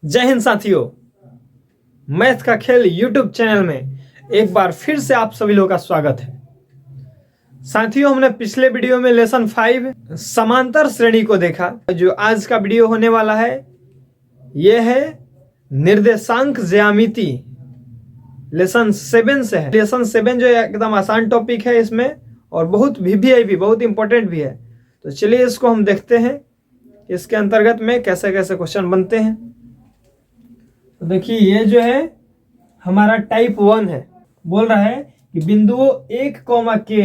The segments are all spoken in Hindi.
जय हिंद साथियों, मैथ का खेल यूट्यूब चैनल में एक बार फिर से आप सभी लोगों का स्वागत है। साथियों, हमने पिछले वीडियो में लेसन 5 समांतर श्रेणी को देखा। जो आज का वीडियो होने वाला है यह है निर्देशांक ज्यामिति लेसन 7 से है। लेसन 7 जो एकदम आसान टॉपिक है इसमें और बहुत भी बहुत इंपॉर्टेंट भी है। तो चलिए इसको हम देखते हैं, इसके अंतर्गत में कैसे कैसे क्वेश्चन बनते हैं। तो देखिए ये जो है हमारा टाइप 1 है। बोल रहा है कि बिंदुओं 1, के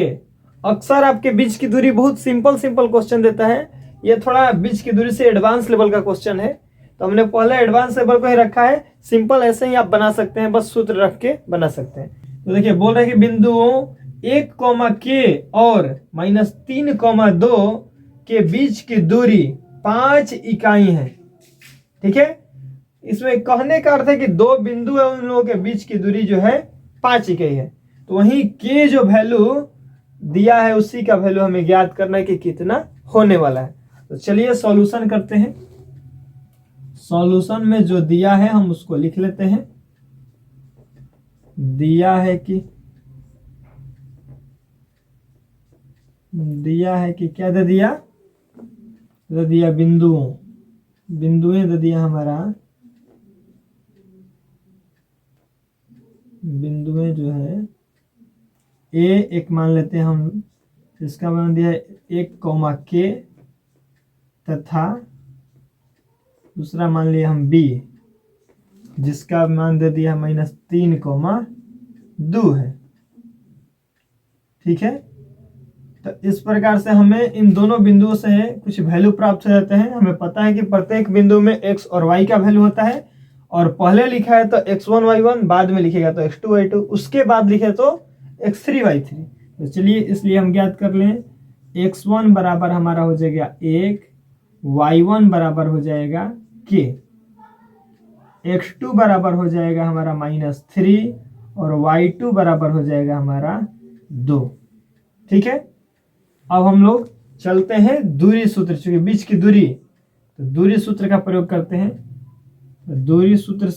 अक्सर आपके बीच की दूरी बहुत सिंपल क्वेश्चन देता है। ये थोड़ा बीच की दूरी से एडवांस लेवल का क्वेश्चन है, तो हमने पहले एडवांस लेवल को ही रखा है। सिंपल ऐसे ही आप बना सकते हैं, बस सूत्र रख के बना सकते हैं। तो देखिए बोल रहे हैं कि बिंदुओं 1, के और -3, 2 के बीच की दूरी 5 इकाई है। ठीक है, इसमें कहने का अर्थ है कि दो बिंदु है, उन लोगों के बीच की दूरी जो है 5 इकाई है। तो वहीं के जो वैल्यू दिया है उसी का वैल्यू हमें ज्ञात करना है कि कितना होने वाला है। तो चलिए सॉल्यूशन करते हैं। सॉल्यूशन में जो दिया है हम उसको लिख लेते हैं। दिया है कि क्या दे दिया? दे दिया बिंदुएं दे दिया हमारा। बिंदुएं जो है एक मान लेते हैं हम, इसका मान दिया है 1, के तथा दूसरा मान लिया हम b, जिसका मान दे दिया -3, 2 है। ठीक है, तो इस प्रकार से हमें इन दोनों बिंदुओं से कुछ वैल्यू प्राप्त हो जाते हैं। हमें पता है कि प्रत्येक बिंदु में x और y का वैल्यू होता है, और पहले लिखा है तो x1 y1, बाद में लिखेगा तो x2 y2, उसके बाद लिखे तो x3 y3। तो चलिए इसलिए हम ज्ञात कर लें। x1 बराबर हमारा हो जाएगा 1, y1 बराबर हो जाएगा k, x2 बराबर हो जाएगा हमारा -3 और y2 बराबर हो जाएगा हमारा 2। ठीक है, अब हम लोग चलते हैं दूरी सूत्र, चूंकि बीच की दूरी, तो दूरी सूत्र का प्रयोग करते हैं। दूरी सूत्र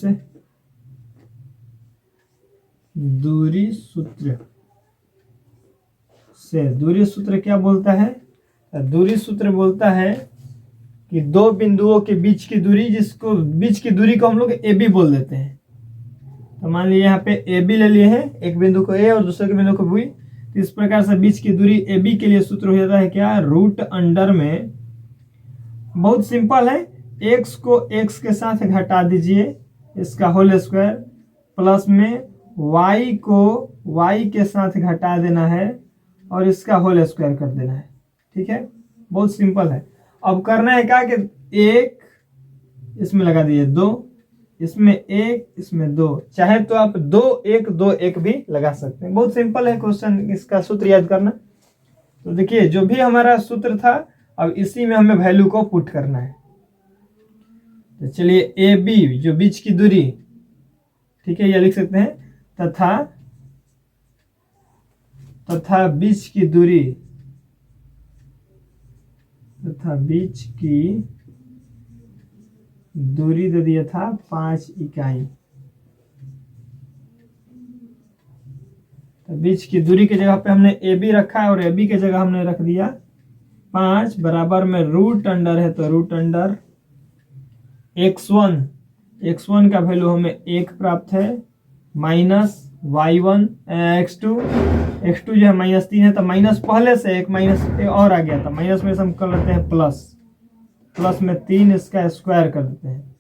क्या बोलता है? दूरी सूत्र बोलता है कि दो बिंदुओं के बीच की दूरी, जिसको बीच की दूरी को हम लोग ए बी बोल देते हैं। तो मान लीजिए यहाँ पे ए बी ले लिए हैं, एक बिंदु को ए और दूसरे के बिंदु को बी। तो इस प्रकार से बीच की दूरी ए बी के लिए सूत्र हो जाता है क्या? रूट अंडर में, बहुत सिंपल है, x को x के साथ घटा दीजिए, इसका होल स्क्वायर, प्लस में y को y के साथ घटा देना है और इसका होल स्क्वायर कर देना है। ठीक है, बहुत सिंपल है। अब करना है क्या कि 1 इसमें लगा दीजिए, 2 इसमें, 1 इसमें, 2, चाहे तो आप 2 1 2 1 भी लगा सकते हैं। बहुत सिंपल है क्वेश्चन, इसका सूत्र याद करना। तो देखिए जो भी हमारा सूत्र था, अब इसी में हमें वैल्यू को पुट करना है। तो चलिए ए बी जो बीच की दूरी, ठीक है, ये लिख सकते हैं, तथा बीच की दूरी, दे दिया था 5 इकाई। तो बीच की दूरी की जगह पे हमने ए बी रखा है और ए बी की जगह हमने रख दिया 5, बराबर में रूट अंडर है, तो रूट अंडर x1 का वैल्यू हमें 1 प्राप्त है, माइनस y1 x2 जो है -3 है, तो माइनस पहले से एक माइनस और आ गया था, माइनस में से हम कर लेते हैं प्लस में 3 इसका स्क्वायर कर देते हैं,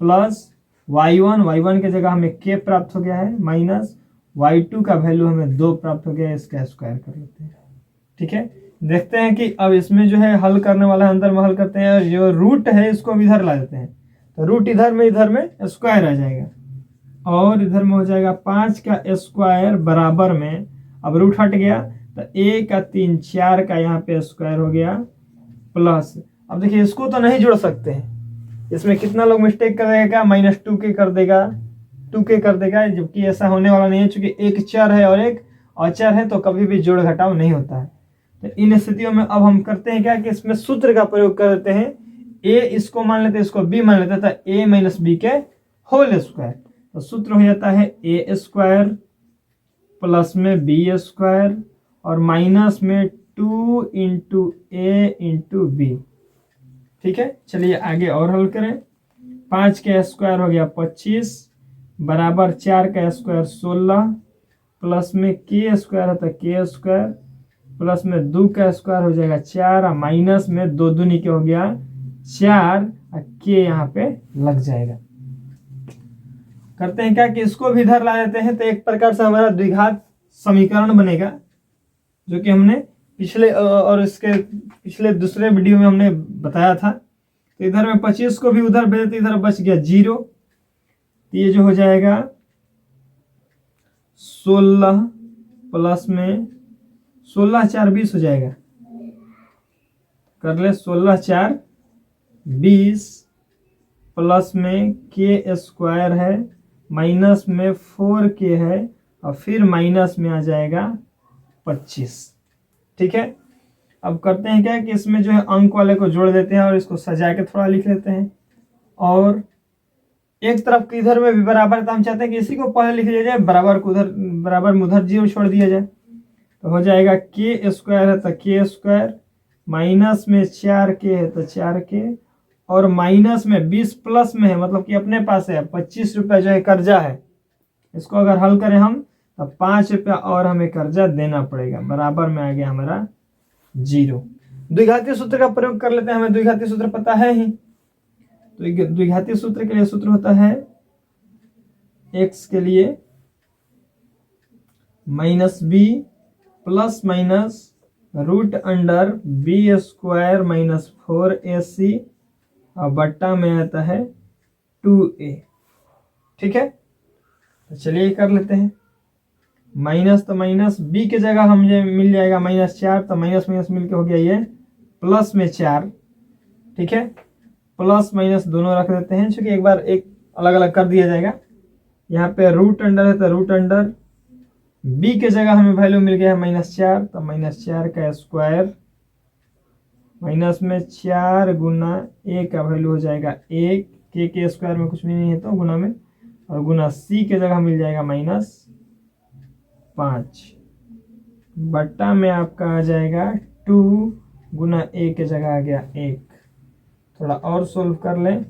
प्लस y1 की जगह हमें k प्राप्त हो गया है, माइनस y2 का वैल्यू हमें 2 प्राप्त हो गया है, इसका स्क्वायर कर लेते हैं। ठीक है, देखते हैं कि अब इसमें जो है हल करने वाला है, अंदर में हल करते हैं, और जो रूट है इसको अब इधर ला देते हैं। तो रूट इधर में स्क्वायर आ जाएगा और इधर में हो जाएगा 5 का स्क्वायर, बराबर में, अब रूट हट गया तो 1 का 3 4 का यहाँ पे स्क्वायर हो गया, प्लस, अब देखिए इसको तो नहीं जोड़ सकते हैं, इसमें कितना लोग मिस्टेक कर देगा क्या? -2k कर देगा, 2k कर देगा, जबकि ऐसा होने वाला नहीं है, चूंकि एक चर है और एक अचर है, तो कभी भी जोड़ घटाव नहीं होता है। तो इन स्थितियों में अब हम करते हैं क्या कि इसमें सूत्र का प्रयोग कर देते हैं। ए इसको मान लेते हैं, इसको बी मान लेते हैं, तो ए माइनस बी के होल स्क्वायर। तो सूत्र हो जाता है ए स्क्वायर प्लस में बी स्क्वायर और माइनस में 2 इंटू ए इंटू बी। ठीक है, चलिए आगे और हल करें। 5 का स्क्वायर हो गया 25 बराबर 4 का स्क्वायर 16 प्लस में के स्क्वायर है तो के स्क्वायर प्लस में 2 का स्क्वायर हो जाएगा 4 और माइनस में 2 दूनी के हो गया 4 और के यहाँ पे लग जाएगा। करते हैं क्या कि इसको भी इधर ला देते हैं, तो एक प्रकार से हमारा द्विघात समीकरण बनेगा, जो कि हमने पिछले और इसके पिछले दूसरे वीडियो में हमने बताया था। तो इधर में 25 को भी उधर भेज देते, इधर बच गया 0, तो ये जो हो जाएगा 16 प्लस में 16 4 20 हो जाएगा। कर ले 16 4 20 प्लस में के स्क्वायर है माइनस में 4 के है और फिर माइनस में आ जाएगा 25। ठीक है, अब करते हैं क्या कि इसमें जो है अंक वाले को जोड़ देते हैं और इसको सजा के थोड़ा लिख लेते हैं। और एक तरफ इधर में भी बराबर, तो हम चाहते हैं कि इसी को पहले लिख लिया जाए, बराबर को उधर बराबर में उधर 0 छोड़ दिया जाए। तो हो जाएगा के स्क्वायर है तो के स्क्वायर माइनस में 4 के है तो 4 के और माइनस में 20 प्लस में है, मतलब कि अपने पास है 25 रुपया जो है कर्जा है। इसको अगर हल करें हम तो 5 रुपया और हमें कर्जा देना पड़ेगा, बराबर में आ गया हमारा 0। द्विघातीय सूत्र का प्रयोग कर लेते हैं, हमें द्विघातीय सूत्र पता है ही। तो द्विघातीय सूत्र के लिए सूत्र होता है x के लिए minus B plus minus root under B square minus 4ac और बट्टा में आता है 2a। ठीक है, तो चलिए कर लेते हैं। माइनस तो माइनस बी के जगह हमें मिल जाएगा -4, तो माइनस माइनस मिलके हो गया ये प्लस में 4। ठीक है, प्लस माइनस दोनों रख देते हैं, क्योंकि एक बार एक अलग अलग कर दिया जाएगा। यहाँ पे रूट अंडर है तो रूट अंडर बी के जगह हमें वैल्यू मिल गया है -4, तो -4 का स्क्वायर माइनस में 4 गुना ए का वैल्यू हो जाएगा 1, के स्क्वायर में कुछ भी नहीं है तो गुना में, और गुना सी के जगह मिल जाएगा -5 बट्टा में आपका आ जाएगा 2 गुना ए के जगह आ गया 1। थोड़ा और सोल्व कर लें।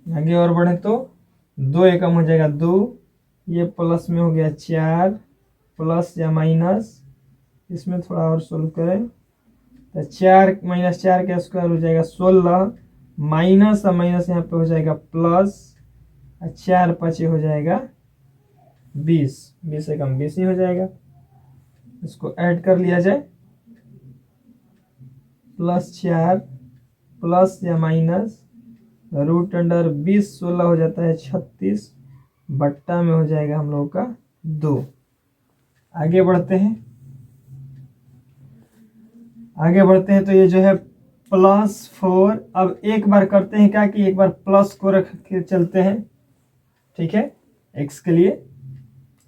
आगे और बढ़े तो 2 एकम हो जाएगा 2, ये प्लस में हो गया 4 प्लस या माइनस, इसमें थोड़ा और सोल्व करें तो 4 माइनस 4 का स्क्वायर हो जाएगा 16 माइनस और माइनस यहाँ पे हो जाएगा प्लस, 4 5 हो जाएगा 20, 20 से कम 20 ही हो जाएगा। इसको ऐड कर लिया जाए, +4 प्लस या माइनस रूट अंडर 20 16 हो जाता है 36 बट्टा में हो जाएगा हम लोगों का 2। आगे बढ़ते हैं, तो ये जो है +4। अब एक बार करते हैं क्या कि एक बार प्लस को रख के चलते हैं। ठीक है, x के लिए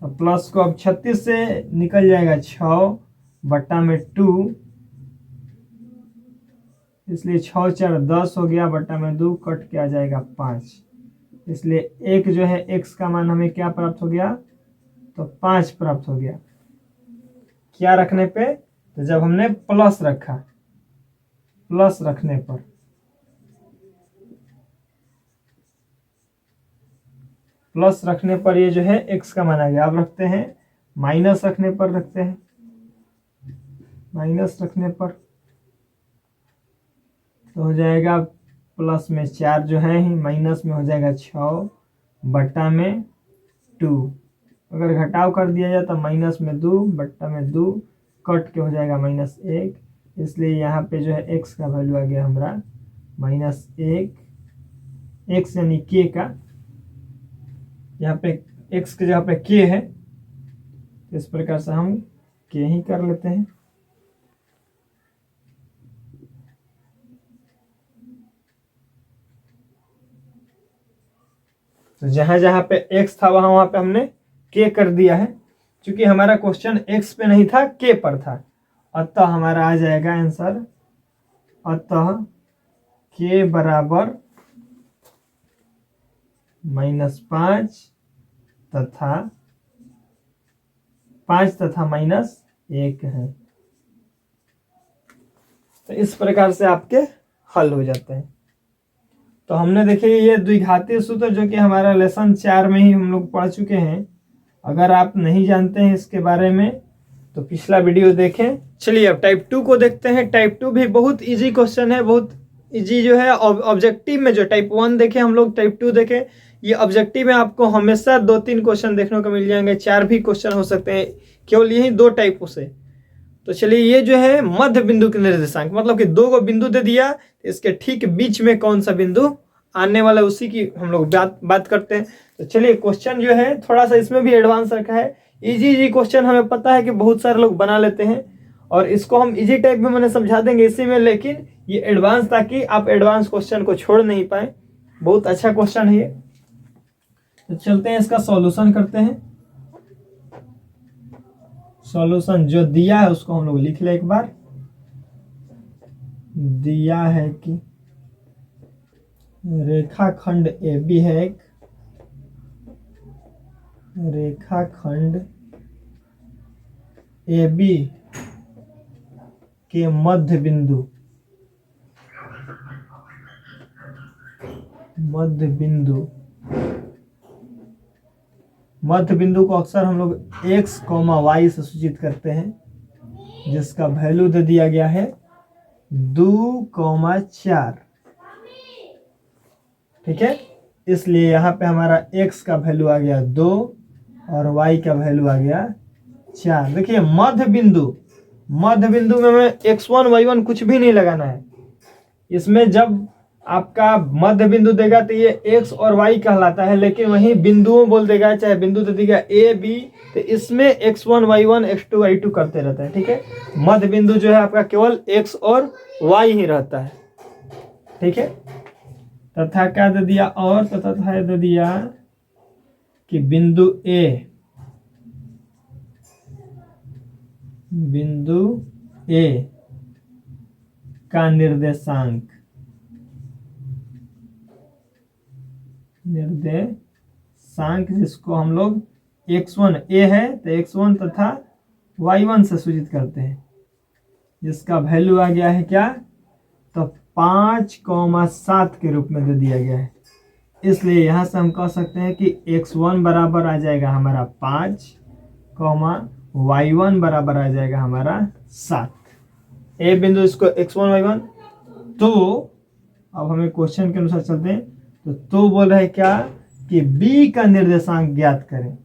अब प्लस को अब 36 से निकल जाएगा 6 बट्टा में 2, इसलिए 6 4 10 हो गया बट्टा में 2 कट के आ जाएगा 5, इसलिए एक जो है x का मान हमें क्या प्राप्त हो गया तो 5 प्राप्त हो गया। क्या रखने पे, तो जब हमने प्लस रखा, प्लस रखने पर ये जो है x का मान आ गया। अब रखते हैं माइनस रखने पर, रखते हैं माइनस रखने पर तो हो जाएगा प्लस में 4 जो है ही माइनस में हो जाएगा 6 बट्टा में 2। अगर घटाव कर दिया जाए तो माइनस में 2 बट्टा में 2 कट के हो जाएगा -1, इसलिए यहाँ पे जो है x का वैल्यू आ गया हमारा -1, x यानी k का, यहाँ पे x के जगह पे k है, इस प्रकार से हम k ही कर लेते हैं। तो जहां जहां पे x था वहां पे हमने k कर दिया है, क्योंकि हमारा क्वेश्चन x पे नहीं था k पर था। अतः हमारा आ जाएगा आंसर, अतः k बराबर -5 तथा 5 तथा -1 है। तो इस प्रकार से आपके हल हो जाते हैं। तो हमने देखिए ये द्विघातीय सूत्र जो कि हमारा लेसन 4 में ही हम लोग पढ़ चुके हैं। अगर आप नहीं जानते हैं इसके बारे में तो पिछला वीडियो देखें। चलिए अब टाइप 2 को देखते हैं। टाइप 2 भी बहुत इजी क्वेश्चन है, बहुत इजी जो है। ऑब्जेक्टिव में जो टाइप 1 देखे हम लोग, टाइप 2 देखें। ये ऑब्जेक्टिव में आपको हमेशा 2-3 क्वेश्चन देखने को मिल जाएंगे, 4 भी क्वेश्चन हो सकते हैं, केवल यही 2 टाइपों से। तो चलिए ये जो है मध्य बिंदु के निर्देशांक, मतलब कि 2 को बिंदु दे दिया, इसके ठीक बीच में कौन सा बिंदु आने वाला है उसी की हम लोग बात करते हैं। तो चलिए क्वेश्चन जो है थोड़ा सा इसमें भी एडवांस रखा है। इजी क्वेश्चन हमें पता है कि बहुत सारे लोग बना लेते हैं और इसको हम इजी टाइप में मैंने समझा देंगे इसी में, लेकिन ये एडवांस ताकि आप एडवांस क्वेश्चन को छोड़ नहीं पाए। बहुत अच्छा क्वेश्चन है ये। तो चलते हैं इसका सॉल्यूशन करते हैं। सॉल्यूशन जो दिया है उसको हम लोग लिख ले एक बार। दिया है कि रेखाखंड AB है एक, रेखाखंड AB के मध्य बिंदु को अक्सर हम लोग x, y से सूचित करते हैं, जिसका वैल्यू दे दिया गया है 2,4। ठीक है, इसलिए यहाँ पे हमारा x का वैल्यू आ गया 2 और y का वैल्यू आ गया 4। देखिए मध्य बिंदु में हमें x1 y1 कुछ भी नहीं लगाना है। इसमें जब आपका मध्य बिंदु देगा तो ये x और y कहलाता है, लेकिन वहीं बिंदुओं बोल देगा, चाहे बिंदु दे देगा a b, तो इसमें x1 y1 x2 y2 करते रहता है। ठीक है, मध्य बिंदु जो है आपका केवल x और y ही रहता है। ठीक है, तथा क्या दे दिया, और तथा दे दिया कि बिंदु A का निर्देशांक जिसको हम लोग x1 A है तो x1 तथा y1 से सूचित करते हैं, जिसका वैल्यू आ गया है क्या, तो 5,7 के रूप में दे दिया गया है। इसलिए यहां से हम कह सकते हैं कि x1 बराबर आ जाएगा हमारा 5, y1 बराबर आ जाएगा हमारा 7। ए बिंदु इसको x1 y1। तो अब हमें क्वेश्चन के अनुसार चलते हैं। तो बोल रहे हैं क्या कि b का निर्देशांक ज्ञात करें।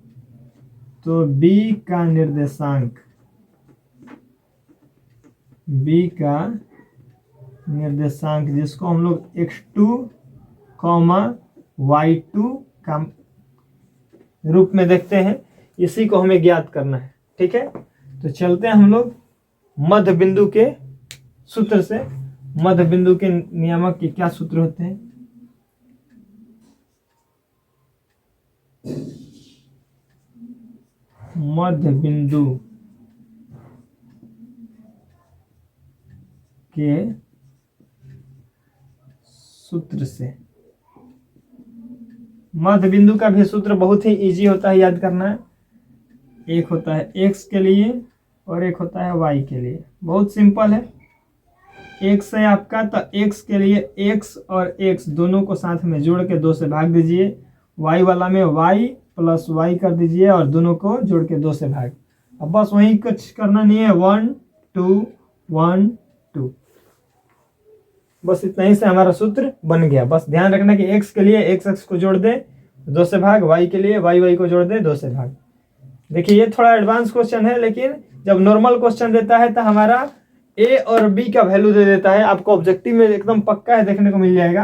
तो b का निर्देशांक जिसको हम लोग x2, y2 का रूप में देखते हैं, इसी को हमें ज्ञात करना है। ठीक है, तो चलते हैं हम लोग मध्य बिंदु के सूत्र से। मध्य बिंदु के नियामक के क्या सूत्र होते हैं। मध्य बिंदु के सूत्र से, मध्य बिंदु का भी सूत्र बहुत ही इजी होता है याद करना। एक होता है x के लिए और एक होता है y के लिए। बहुत सिंपल है। x है आपका, तो x के लिए x और x दोनों को साथ में जोड़ के 2 से भाग दीजिए। y वाला में y प्लस y कर दीजिए और दोनों को जोड़ के 2 से भाग। अब बस वहीं कुछ करना नहीं है, 1 2 1 2, बस इतना ही से हमारा सूत्र बन गया। बस ध्यान रखना कि x के लिए x को जोड़ दे 2 से भाग, y के लिए y को जोड़ दे 2 से भाग। देखिए ये थोड़ा एडवांस क्वेश्चन है, लेकिन जब नॉर्मल क्वेश्चन देता है तो हमारा a और b का वैल्यू दे देता है। आपको ऑब्जेक्टिव में एकदम पक्का है, देखने को मिल जाएगा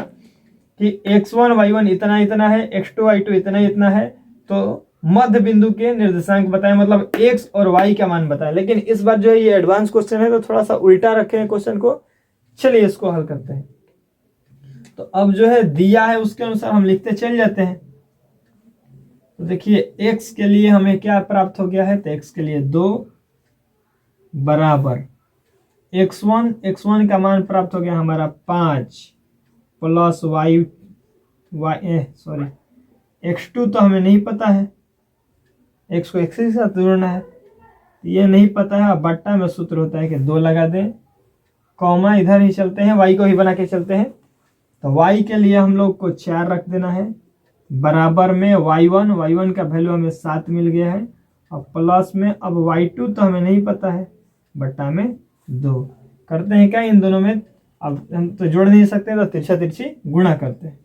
कि x1 y1 इतना इतना है, x2 y2 इतना है। तो मध्य बिंदु के निर्देशांक बताएं, मतलब x और y का मान बताएं। लेकिन इस बार जो है ये एडवांस क्वेश्चन है, तो थोड़ा सा उल्टा रखे हैं क्वेश्चन को। चलिए इसको हल करते हैं। तो अब जो है दिया है उसके अनुसार हम लिखते चल जाते हैं। तो देखिए x के लिए हमें क्या प्राप्त हो गया है, तो x के लिए 2 बराबर x1 का मान प्राप्त हो गया हमारा 5 प्लस x2 तो हमें नहीं पता है, x को x के साथ जोड़ना है, ये नहीं पता है। बट्टा में सूत्र होता है कि 2 लगा दें, कॉमा इधर ही चलते हैं, y को ही बना के चलते हैं, तो y के लिए हम लोग को 4 रख देना है, बराबर में y1 का वैल्यू हमें 7 मिल गया है, और प्लस में अब y2 तो हमें नहीं पता है, बट्टा में 2 करते हैं क्या इन दोनों में, अब हम तो जोड़ नहीं सकते तो तिरछा तिरछी गुणा करते हैं,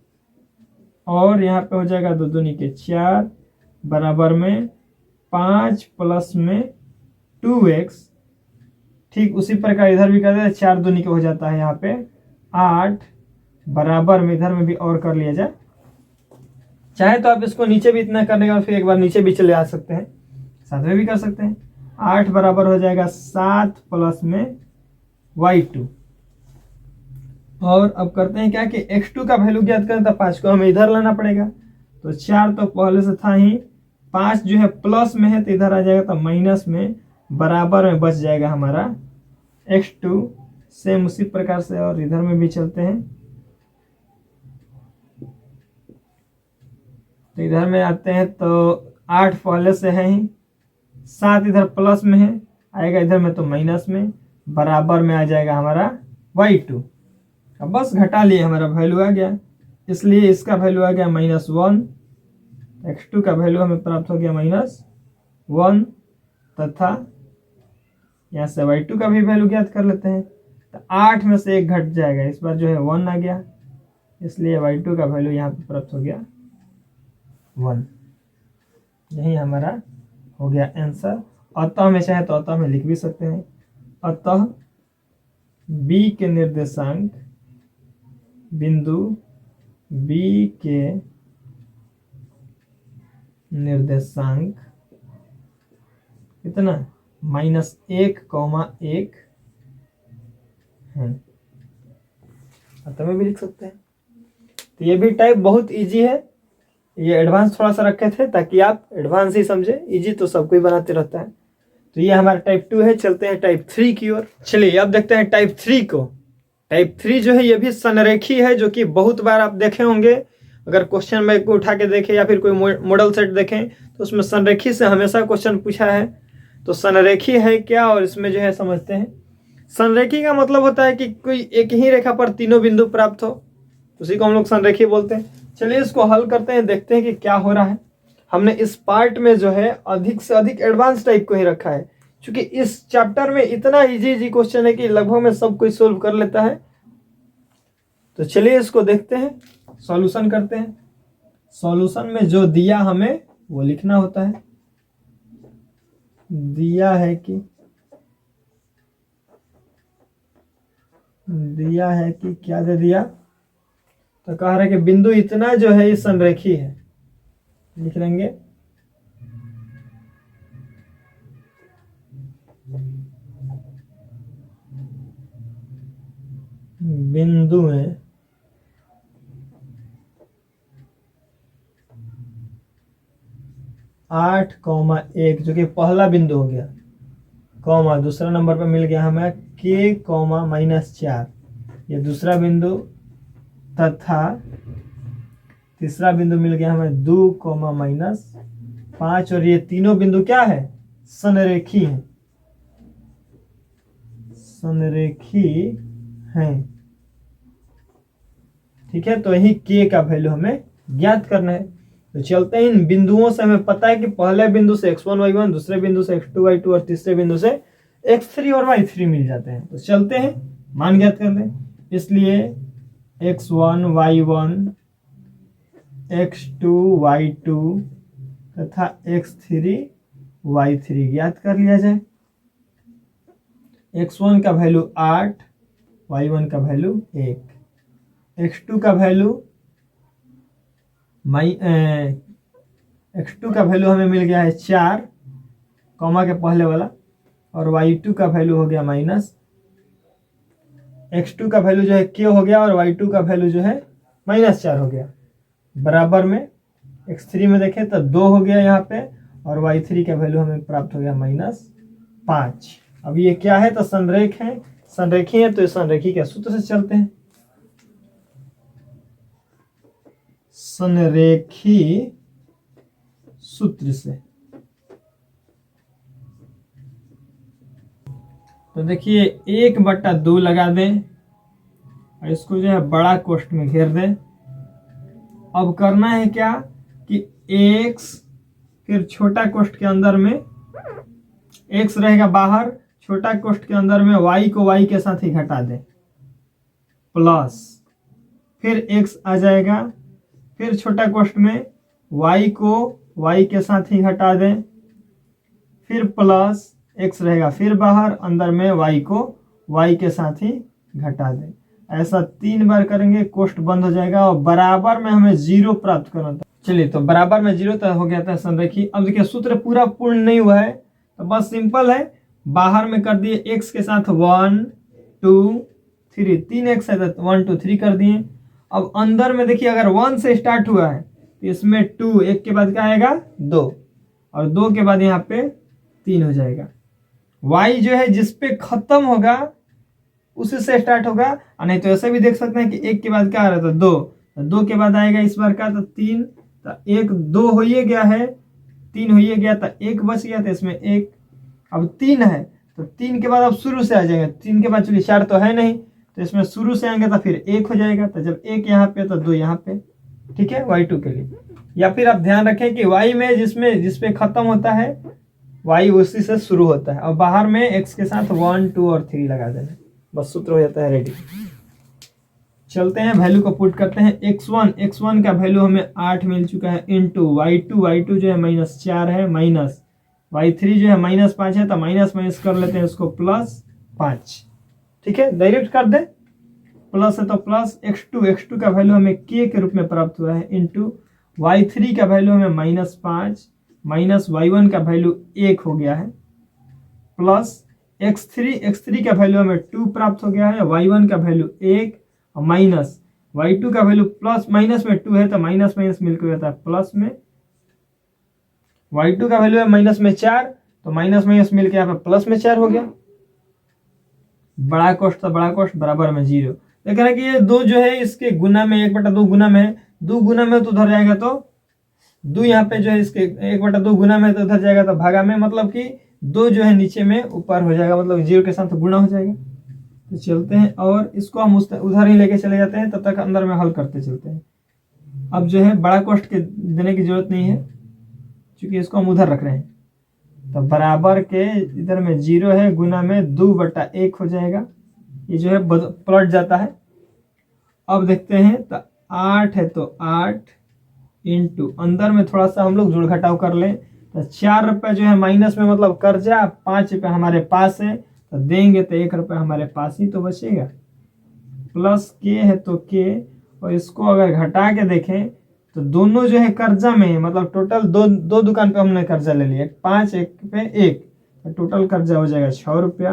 और यहाँ पे हो जाएगा 2 दूनी के 4 बराबर में 5 प्लस में 2x, ठीक उसी प्रकार इधर भी कर देते, 4 दूनी के हो जाता है यहाँ पे 8 बराबर में इधर में भी और कर लिया जाए, चाहे तो आप इसको नीचे भी इतना करने के बाद फिर एक बार नीचे भी चले आ सकते हैं, साथ में भी कर सकते हैं। 8 बराबर हो जाएगा 7 प्लस में y2, और अब करते हैं क्या कि x2 का वैल्यू ज्ञात करें तो 5 को हमें इधर लाना पड़ेगा, तो 4 तो पहले से था ही, 5 जो है प्लस में है तो इधर आ जाएगा, तो माइनस में बराबर में बच जाएगा हमारा x2, सेम उसी प्रकार से और इधर में भी चलते हैं, तो इधर में आते हैं तो 8 पहले से है ही, 7 इधर प्लस में है आएगा, इधर में तो माइनस में, बराबर में आ जाएगा हमारा y2, अब बस घटा लिए हमारा वैल्यू आ गया, इसलिए इसका वैल्यू आ गया -1, x2 का वैल्यू हमें प्राप्त हो गया -1, तथा यहाँ से y2 का भी वैल्यू ज्ञात कर लेते हैं, तो 8 में से 1 घट जाएगा, इस बार जो है 1 आ गया, इसलिए y2 का वैल्यू यहाँ पे प्राप्त हो गया 1, यही हमारा हो गया आंसर। अतः में चाहे तो अतः में लिख भी सकते हैं, अतः B के निर्देशांक बिंदु B के निर्देशांक कितना -1,1 है, अतः में भी लिख सकते हैं। तो ये भी टाइप बहुत इजी है, ये एडवांस थोड़ा सा रखे थे ताकि आप एडवांस ही समझे, इजी तो सब कोई बनाते रहता है। तो ये हमारा टाइप 2 है, चलते हैं टाइप 3 की ओर। चलिए अब देखते हैं टाइप 3 को। टाइप 3 जो है ये भी संरेखी है, जो कि बहुत बार आप देखे होंगे, अगर क्वेश्चन बैंक को उठा के देखें या फिर कोई मॉडल सेट देखें तो उसमें संरेखी से हमेशा क्वेश्चन पूछा है। तो संरेखी है क्या, और इसमें जो है समझते हैं। संरेखी का मतलब होता है कि कोई एक ही रेखा पर तीनों बिंदु प्राप्त हो, उसी को हम लोग संरेखी बोलते हैं। चलिए इसको हल करते हैं, देखते हैं कि क्या हो रहा है। हमने इस पार्ट में जो है अधिक से अधिक एडवांस टाइप को ही रखा है, क्योंकि इस चैप्टर में इतना इजी क्वेश्चन है कि लगभग में सब कोई सोल्व कर लेता है। तो चलिए इसको देखते हैं, सॉल्यूशन करते हैं। सॉल्यूशन में जो दिया हमें वो लिखना होता है। दिया है कि क्या दे दिया, तो कह रहा है कि बिंदु इतना जो है ये संरेखी है, लिख लेंगे। बिंदु है 8,1 जो कि पहला बिंदु हो गया, कॉमा दूसरा नंबर पर मिल गया हमें k, -4 ये दूसरा बिंदु, तथा तीसरा बिंदु मिल गया हमें 2, -5, और ये तीनों बिंदु क्या है, संरेखी है, संरेखी हैं। ठीक है, तो यही k का वैल्यू हमें ज्ञात करना है। तो चलते हैं, इन बिंदुओं से हमें पता है कि पहले बिंदु से x1 y1, दूसरे बिंदु से x2 y2 और तीसरे बिंदु से x3 और y3 मिल जाते हैं। तो चलते हैं, मान ज्ञात कर लें। इसलिए x1 y1, x2 y2 तथा x3 y3 ज्ञात कर लिया जाए। x1 का वैल्यू 8, y1 का वैल्यू 1, x2 का वैल्यू x2 का वैल्यू हमें मिल गया है 4, कॉमा के पहले वाला, और y2 का वैल्यू हो गया माइनस, x2 का वैल्यू जो है k हो गया, और y2 का वैल्यू जो है -4 हो गया, बराबर में x3 में देखें तो 2 हो गया यहाँ पे, और y3 का वैल्यू हमें प्राप्त हो गया -5। अब ये क्या है, तो संरेख है, संरेखी है तो इस संरेखी के सूत्र से चलते हैं। संरेखी सूत्र से तो देखिए 1/2 लगा दें और इसको जो है बड़ा कोष्ठ में घेर दें। अब करना है क्या कि x फिर छोटा कोष्ठ के अंदर में x रहेगा बाहर, छोटा कोष्ठ के अंदर में y को y के साथ ही घटा दें प्लस फिर x आ जाएगा, फिर छोटा कोष्ठ में y को y के साथ ही घटा दें, फिर प्लस x रहेगा फिर बाहर, अंदर में y को y के साथ ही घटा दें। ऐसा 3 बार करेंगे, कोष्ठ बंद हो जाएगा और बराबर में हमें 0 प्राप्त करना था। चलिए तो बराबर में 0 तो हो गया था संरेखी। अब देखिए सूत्र पूरा पूर्ण नहीं हुआ है तो बस सिंपल है, बाहर में कर दिए x के साथ 1 2 3, 3x है तो 1 2 3 कर दिए। अब अंदर में देखिए अगर 1 से स्टार्ट हुआ है तो इसमें 2, 1 के बाद क्या आएगा 2 और 2 के बाद यहाँ पे 3 हो जाएगा। y जो है जिस पे खत्म होगा उसी से स्टार्ट होगा, और नहीं तो ऐसे भी देख सकते हैं कि 1 के बाद क्या आ रहा था 2, तो 2 के बाद आएगा इस बार का तो 3, तो 1 2 हो ही गया है, 3 हो ही गया तो 1 बच गया तो इसमें 1। अब 3 है तो 3 के बाद अब शुरू से आ जाएगा, 3 के बाद चलिए 4 तो है नहीं तो इसमें शुरू से आएंगे तो फिर 1 हो जाएगा, तो जब 1 यहाँ पे तो 2 यहाँ पे, ठीक है y2 के लिए। या फिर आप ध्यान रखें कि y में जिसपे खत्म होता है y उसी से शुरू होता है, और बाहर में x के साथ 1 2 और 3 लगा देना, बस सूत्र हो जाता है रेडी। चलते हैं वैल्यू को पुट करते हैं। x1 का वैल्यू हमें 8 मिल चुका है, इंटू y2 जो है -4 है, माइनस y3 जो है -5 है, तो माइनस माइनस कर लेते हैं उसको +5, ठीक है डायरेक्ट कर दे, प्लस है तो प्लस। x2 का वैल्यू हमें k के रूप में प्राप्त हुआ है, इंटू y3 का वैल्यू हमें -5 माइनस y1 का वैल्यू 1 हो गया है, प्लस x3 का वैल्यू हमें 2 प्राप्त हो गया है, y1 का वैल्यू 1 और माइनस y2 का वैल्यू प्लस माइनस में 2 है तो माइनस माइनस मिलकर जाता है प्लस में, y2 का वैल्यू है माइनस में 4 तो माइनस माइनस मिलकर यहाँ पे प्लस में 4 हो गया। बड़ा कोष्ठ तो बड़ा कोष्ठ बराबर में 0। देख रहे हैं कि ये 2 जो है इसके गुना में 1/2 गुना में है, 2 गुना में तो उधर जाएगा तो 2 यहाँ पे जो है इसके 1/2 गुना में तो उधर जाएगा तो भागा में, मतलब कि 2 जो है नीचे में ऊपर हो जाएगा, मतलब 0 के साथ गुना हो जाएगा। तो चलते हैं और इसको हम उधर ही लेके चले जाते हैं, तब तक अंदर में हल करते चलते हैं। अब जो है बड़ा कोष्ठ के देने की जरूरत नहीं है क्योंकि इसको हम उधर रख रहे हैं, तो बराबर के इधर में 0 है, गुना में 2/1 हो जाएगा, ये जो है पलट जाता है। अब देखते हैं तो 8 है तो 8 इंटू अंदर में थोड़ा सा हम लोग जोड़ घटाव कर लें तो 4 रुपये जो है माइनस में, मतलब कर्जा 5 रुपये हमारे पास है तो देंगे तो 1 रुपये हमारे पास ही तो बचेगा, प्लस के है तो के, और इसको अगर घटा के देखें तो दोनों जो है कर्जा में है, मतलब टोटल दो दुकान पे हमने कर्जा ले लिया, 5 1 पे 1 तो टोटल कर्जा हो जाएगा 6 रुपया,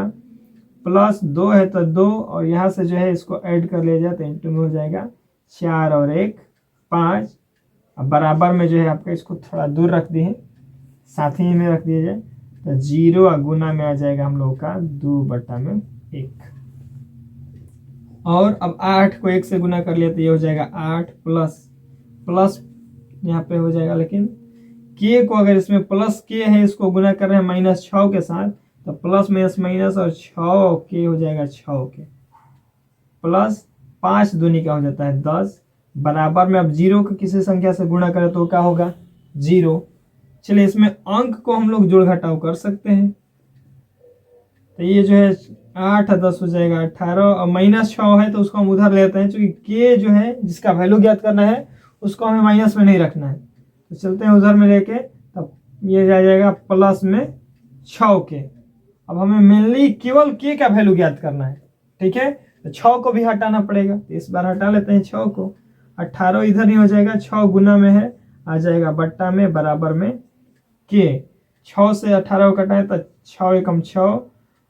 प्लस 2 है तो 2 और यहाँ से जो है इसको ऐड कर लिया जाए तो इंटू में हो जाएगा 4 और 1 5। अब बराबर में जो है आपका इसको थोड़ा दूर रख दिए, साथ ही में रख दिया जाए तो 0 और गुना में आ जाएगा हम लोग का 2/1। और अब 8 को 1 से गुना कर लिया तो ये हो जाएगा 8 प्लस यहाँ पे हो जाएगा, लेकिन के को अगर इसमें प्लस के है इसको गुना कर रहे हैं -6 के साथ तो प्लस माइनस माइनस और 6 के हो जाएगा 6 के, प्लस 5 दूनी का हो जाता है 10, बराबर में अब 0 को किसी संख्या से गुणा करें तो क्या होगा 0। चलिए इसमें अंक को हम लोग जोड़ घटाव कर सकते हैं, तो ये जो है 8 10 हो जाएगा 18 और -6 है तो उसको हम उधर लेते हैं, क्योंकि के जो है जिसका वैल्यू ज्ञात करना है उसको हमें माइनस में नहीं रखना है, तो चलते हैं उधर में लेके, तब ये आ जाएगा प्लस में 6 के। अब हमें मेनली केवल के का वैल्यू ज्ञात करना है, ठीक है, तो 6 को भी हटाना पड़ेगा, तो इस बार हटा लेते हैं 6 को, 18 इधर ही हो जाएगा, 6 गुना में है आ जाएगा बट्टा में बराबर में के, 6 से 18 को कटाए तो 6 एकम 6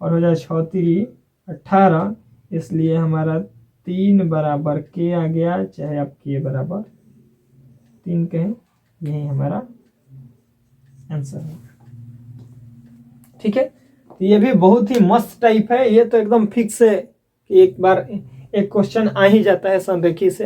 और हो जाए 6 3 18, इसलिए हमारा 3 बराबर के आ गया, चाहे आप के बराबर 3 कहें, यही हमारा आंसर है, ठीक है। तो ये भी बहुत ही मस्त टाइप है, ये तो एकदम फिक्स है कि एक बार एक क्वेश्चन आ ही जाता है संरेखी से।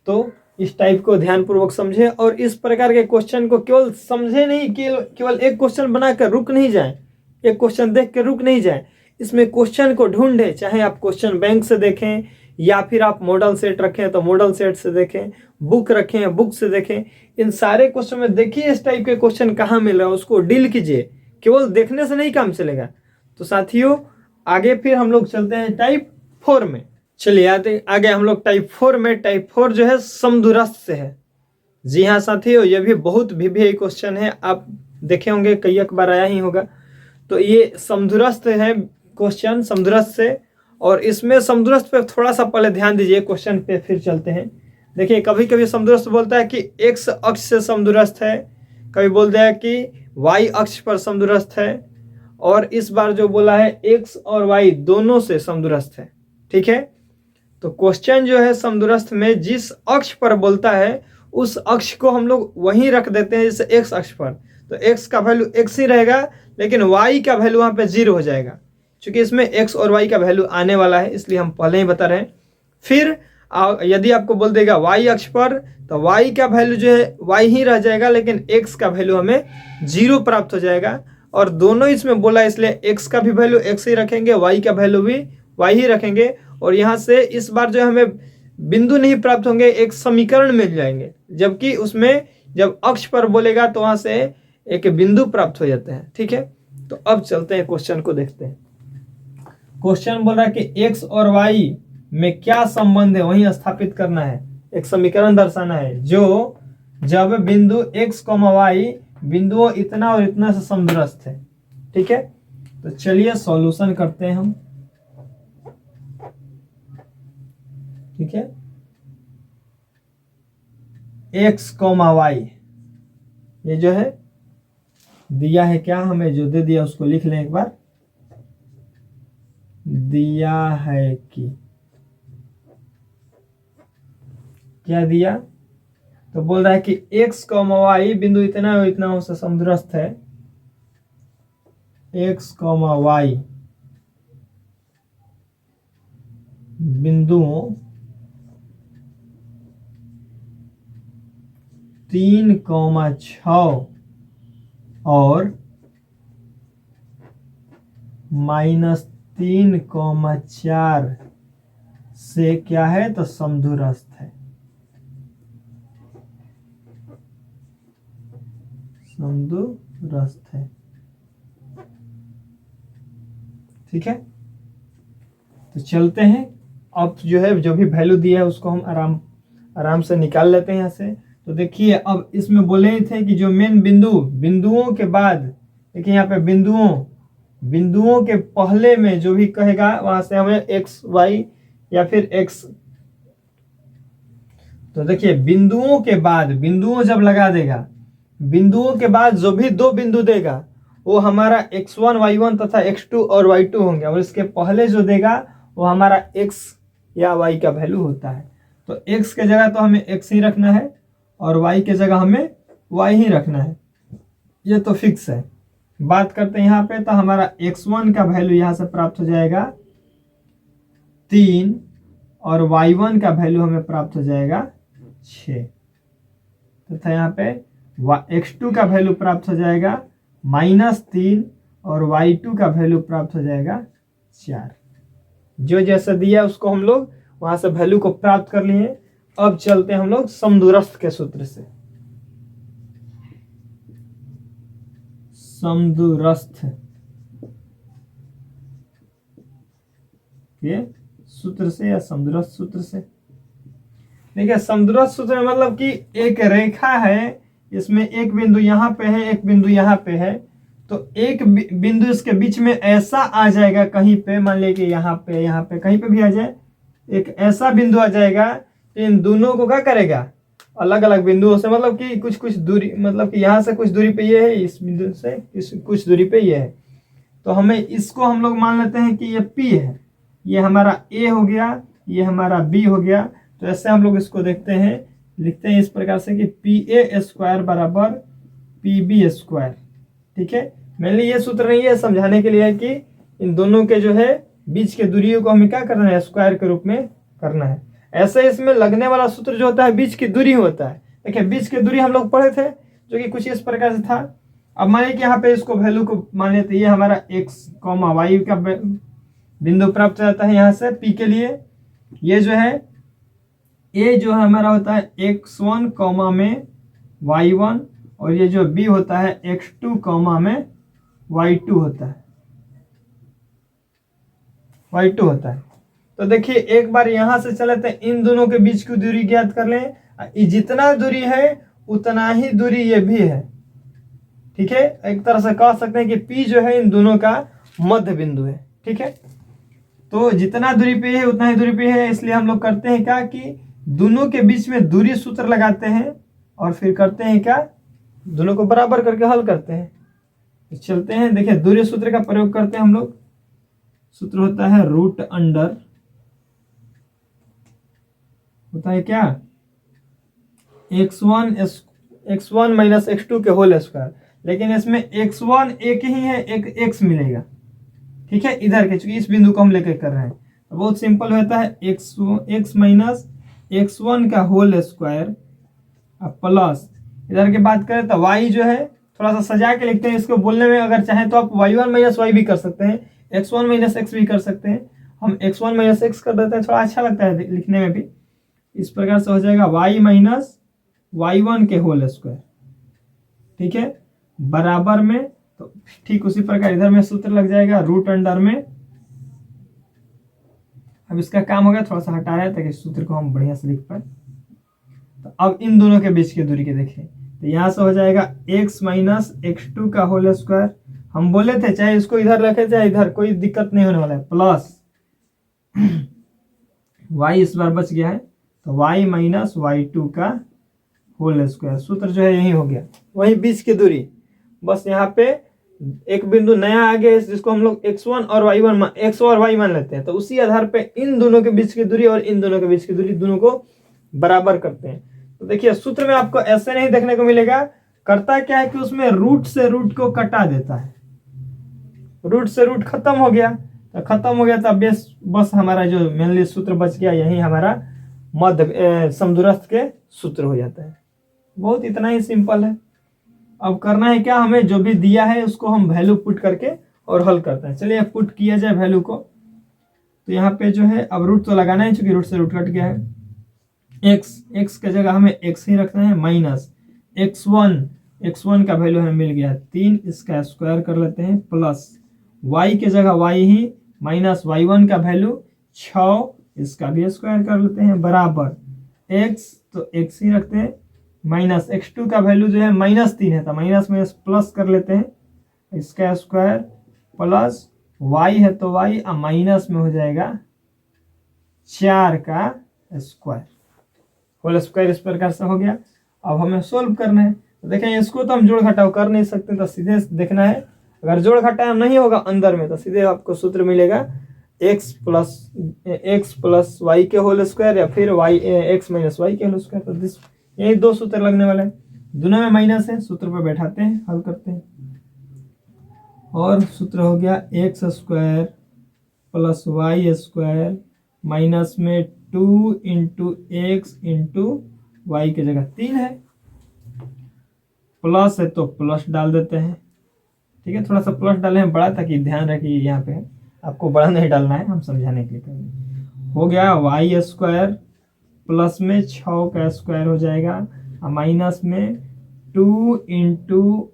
तो इस टाइप को ध्यानपूर्वक समझे और इस प्रकार के क्वेश्चन को केवल समझे नहीं, केवल एक क्वेश्चन बनाकर रुक नहीं जाए, एक क्वेश्चन देख के रुक नहीं जाए, इसमें क्वेश्चन को ढूंढे। चाहे आप क्वेश्चन बैंक से देखें या फिर आप मॉडल सेट रखें तो मॉडल सेट से देखें, बुक रखें बुक से देखें, इन सारे क्वेश्चन में देखिए इस टाइप के क्वेश्चन कहाँ मिल रहा है, उसको डील कीजिए। केवल देखने से नहीं काम चलेगा। तो साथियों आगे फिर हम लोग चलते हैं टाइप 4 में। चलिए आगे हम लोग टाइप 4 में। टाइप 4 जो है समदूरस्थ से है। जी हाँ साथियों, ये भी बहुत भी क्वेश्चन है, आप देखे होंगे कई एक बार आया ही होगा। तो ये समदूरस्थ है क्वेश्चन, समदूरस्थ से। और इसमें समदूरस्थ पे थोड़ा सा पहले ध्यान दीजिए, क्वेश्चन पे फिर चलते हैं। देखिए कभी कभी समदूरस्थ बोलता है कि एक्स अक्ष से समदूरस्थ है, कभी बोलता है कि वाई अक्ष पर समदूरस्थ है, और इस बार जो बोला है एक्स और वाई दोनों से समदूरस्थ है। ठीक है, तो क्वेश्चन जो है समदूरस्थ में जिस अक्ष पर बोलता है उस अक्ष को हम लोग वहीं रख देते हैं, जैसे एक्स अक्ष पर तो एक्स का वैल्यू एक्स ही रहेगा, लेकिन वाई का वैल्यू वहाँ पे 0 हो जाएगा, क्योंकि इसमें एक्स और वाई का वैल्यू आने वाला है, इसलिए हम पहले ही बता रहे हैं। फिर यदि आपको बोल देगा वाई अक्ष पर तो वाई का वैल्यू जो है वाई ही रह जाएगा, लेकिन एक्स का वैल्यू हमें 0 प्राप्त हो जाएगा। और दोनों इसमें बोला इसलिए एक्स का भी वैल्यू एक्स ही रखेंगे, वाई का वैल्यू भी वाई ही रखेंगे। और यहाँ से इस बार जो हमें बिंदु नहीं प्राप्त होंगे, एक समीकरण मिल जाएंगे, जबकि उसमें जब अक्ष पर बोलेगा तो वहाँ से एक बिंदु प्राप्त हो जाते हैं। ठीक है, तो अब चलते हैं क्वेश्चन को देखते हैं। क्वेश्चन बोल रहा है कि एक्स और वाई में क्या संबंध है वही स्थापित करना है, एक समीकरण दर्शाना है जो जब बिंदु एक्स वाई बिंदुओं इतना और इतना से समदूरस्थ है। ठीक है, तो चलिए सॉल्यूशन करते हैं हम। ठीक है, एक्स वाई ये जो है दिया है, क्या हमें जो दे दिया उसको लिख लें एक बार। दिया है कि क्या दिया, तो बोल रहा है कि एक्स वाई बिंदु इतना और इतना से समदूरस्थ है। एक्स वाई बिंदुओं 3,6 और -3,4 से क्या है तो समदूरस्थ है, समदूरस्थ है। ठीक है, तो चलते हैं। अब जो है जो भी वैल्यू दिया है उसको हम आराम से निकाल लेते हैं यहाँ से। तो देखिए अब इसमें बोले थे कि जो मेन बिंदुओं के बाद, देखिए यहाँ पे बिंदुओं के पहले में जो भी कहेगा वहां से हमें एक्स वाई या फिर एक्स, तो देखिए बिंदुओं के बाद, बिंदुओं जब लगा देगा, बिंदुओं के बाद जो भी 2 बिंदु देगा वो हमारा x1 y1 तथा x2 और y2 होंगे, और इसके पहले जो देगा वो हमारा x या y का वैल्यू होता है। तो x के जगह तो हमें x ही रखना है और y के जगह हमें y ही रखना है, ये तो फिक्स है। बात करते हैं यहाँ पे, तो हमारा x1 का वैल्यू यहाँ से प्राप्त हो जाएगा 3 और y1 का वैल्यू हमें प्राप्त हो जाएगा 6 तथा यहाँ पे x2 का वैल्यू प्राप्त हो जाएगा -3 और y2 का वैल्यू प्राप्त हो जाएगा 4। जो जैसा दिया उसको हम लोग वहां से वैल्यू को प्राप्त कर लिए। अब चलते हैं हम लोग समदूरस्थ के सूत्र से। समदूरस्थ के सूत्र से या समदूरस्थ सूत्र से, देखिए समदूरस्थ सूत्र में मतलब कि एक रेखा है, इसमें एक बिंदु यहाँ पे है, एक बिंदु यहाँ पे है, तो एक बिंदु इसके बीच में ऐसा आ जाएगा कहीं पे, मान लीजिए कि यहाँ पे कहीं पे भी आ जाए, एक ऐसा बिंदु आ जाएगा तो इन दोनों को क्या करेगा, अलग अलग बिंदुओं से, मतलब कि कुछ दूरी, मतलब कि यहाँ से कुछ दूरी पे ये है, इस बिंदु से कुछ दूरी पे ये है, तो हमें इसको हम लोग मान लेते हैं कि ये P है, ये हमारा A हो गया, ये हमारा B हो गया। तो ऐसे हम लोग इसको देखते हैं, लिखते हैं इस प्रकार से कि PA² बराबर PB²। ठीक है, मेनली ये सूत्र नहीं है, समझाने के लिए है कि इन दोनों के जो है बीच के दूरियों को हमें क्या करना है, स्क्वायर के रूप में करना है। ऐसे इसमें लगने वाला सूत्र जो होता है बीच की दूरी होता है। देखिए बीच की दूरी हम लोग पढ़े थे जो कि कुछ इस प्रकार से था। अब मानिए कि यहाँ पे इसको वैल्यू को माने तो ये हमारा x, y का बिंदु प्राप्त हो जाता है यहाँ से p के लिए। ये जो है a जो है हमारा होता है x1 कॉमा में y1, और ये जो b होता है x2 कॉमा में y2 होता है, y2 होता है। तो देखिए एक बार यहां से चले तो इन दोनों के बीच की दूरी ज्ञात कर लें। जितना दूरी है उतना ही दूरी ये भी है, ठीक है। एक तरह से कह सकते हैं कि P जो है इन दोनों का मध्य बिंदु है, ठीक है। तो जितना दूरी पे है उतना ही दूरी पे है, इसलिए हम लोग करते हैं क्या कि दोनों के बीच में दूरी सूत्र लगाते हैं और फिर करते हैं क्या, दोनों को बराबर करके हल करते हैं। तो चलते हैं, देखिए दूरी सूत्र का प्रयोग करते हैं हम लोग। सूत्र होता है रूट अंडर, होता है क्या, x1 माइनस x2 के होल स्क्वायर। लेकिन इसमें x1 एक ही है, एक x मिलेगा, ठीक है, इधर के, चूंकि इस बिंदु को हम लेकर कर रहे हैं। तो बहुत सिंपल होता है x माइनस x1 का होल स्क्वायर प्लस, इधर की बात करें तो y जो है थोड़ा सा सजा के लिखते हैं इसको। बोलने में अगर चाहे तो आप y1 माइनस y भी कर सकते हैं, x1 माइनस x भी कर सकते हैं। हम x1 माइनस x कर देते हैं, थोड़ा अच्छा लगता है लिखने में भी। इस प्रकार से हो जाएगा y माइनस y1 के होल स्क्वायर, ठीक है, बराबर में। तो ठीक उसी प्रकार इधर में सूत्र लग जाएगा रूट अंडर में। अब इसका काम हो गया, थोड़ा सा हटा है ताकि सूत्र को हम बढ़िया से लिख पाए। तो अब इन दोनों के बीच की दूरी के देखें तो यहां से हो जाएगा x माइनस x2 का होल स्क्वायर। हम बोले थे चाहे इसको इधर रखे चाहे इधर, कोई दिक्कत नहीं होने वाला है, प्लस y इस बार बच गया है तो y माइनस y2 का होल स्क्वायर। सूत्र जो है यही हो गया, वही बीच की दूरी। बस यहाँ पे एक बिंदु नया आ गया जिसको हम लोग x1 और x और y मान लेते हैं। तो उसी आधार पे इन दोनों के बीच की दूरी और इन दोनों के बीच की दूरी दोनों को बराबर करते हैं। तो देखिए सूत्र में आपको ऐसे नहीं देखने को मिलेगा, करता क्या है कि उसमें रूट से रूट को कटा देता है। रूट से रूट खत्म हो गया, तो खत्म हो गया तो बस हमारा जो मेनली सूत्र बच गया यही हमारा मध्य समदूरस्थ के सूत्र हो जाता है। बहुत इतना ही सिंपल है। अब करना है क्या, हमें जो भी दिया है उसको हम वैल्यू पुट करके और हल करते हैं। चलिए पुट किया जाए वैल्यू को। तो यहाँ पे जो है अब रूट तो लगाना है, चूंकि रूट से रूट कट गया है। x के जगह हमें x ही रखना है, माइनस x1 का वैल्यू हमें मिल गया 3, इसका स्क्वायर कर लेते हैं, प्लस y के जगह y ही, माइनस y1 का वैल्यू 6, इसका भी स्क्वायर कर लेते हैं, बराबर x तो x ही रखते हैं, माइनस x2 का वैल्यू जो है -3 है तो माइनस में प्लस कर लेते हैं, इसका स्क्वायर, प्लस y है तो y, माइनस में हो जाएगा 4 का स्क्वायर, होल स्क्वायर। इस प्रकार से हो गया। अब हमें सोल्व करना है। तो देखें इसको तो हम जोड़ घटाव कर नहीं सकते, तो सीधे देखना है। अगर जोड़ घटाव नहीं होगा अंदर में तो सीधे आपको सूत्र मिलेगा x प्लस y के होल स्क्वायर, या फिर x माइनस y के होल स्क्वायर। तो यही दो सूत्र लगने वाले हैं, दोनों में माइनस है। सूत्र पर बैठाते हैं, हल करते हैं, और सूत्र हो गया x square plus y square minus में 2 इंटू x इंटू वाई की जगह 3 है, प्लस है तो प्लस डाल देते हैं, ठीक है। थोड़ा सा प्लस डाले हैं बड़ा, ताकि ध्यान रखिए यहाँ पे आपको बड़ा नहीं डालना है, हम समझाने के लिए करेंगे। हो गया y स्क्वायर प्लस में 6 का स्क्वायर हो जाएगा, माइनस में 2 इंटू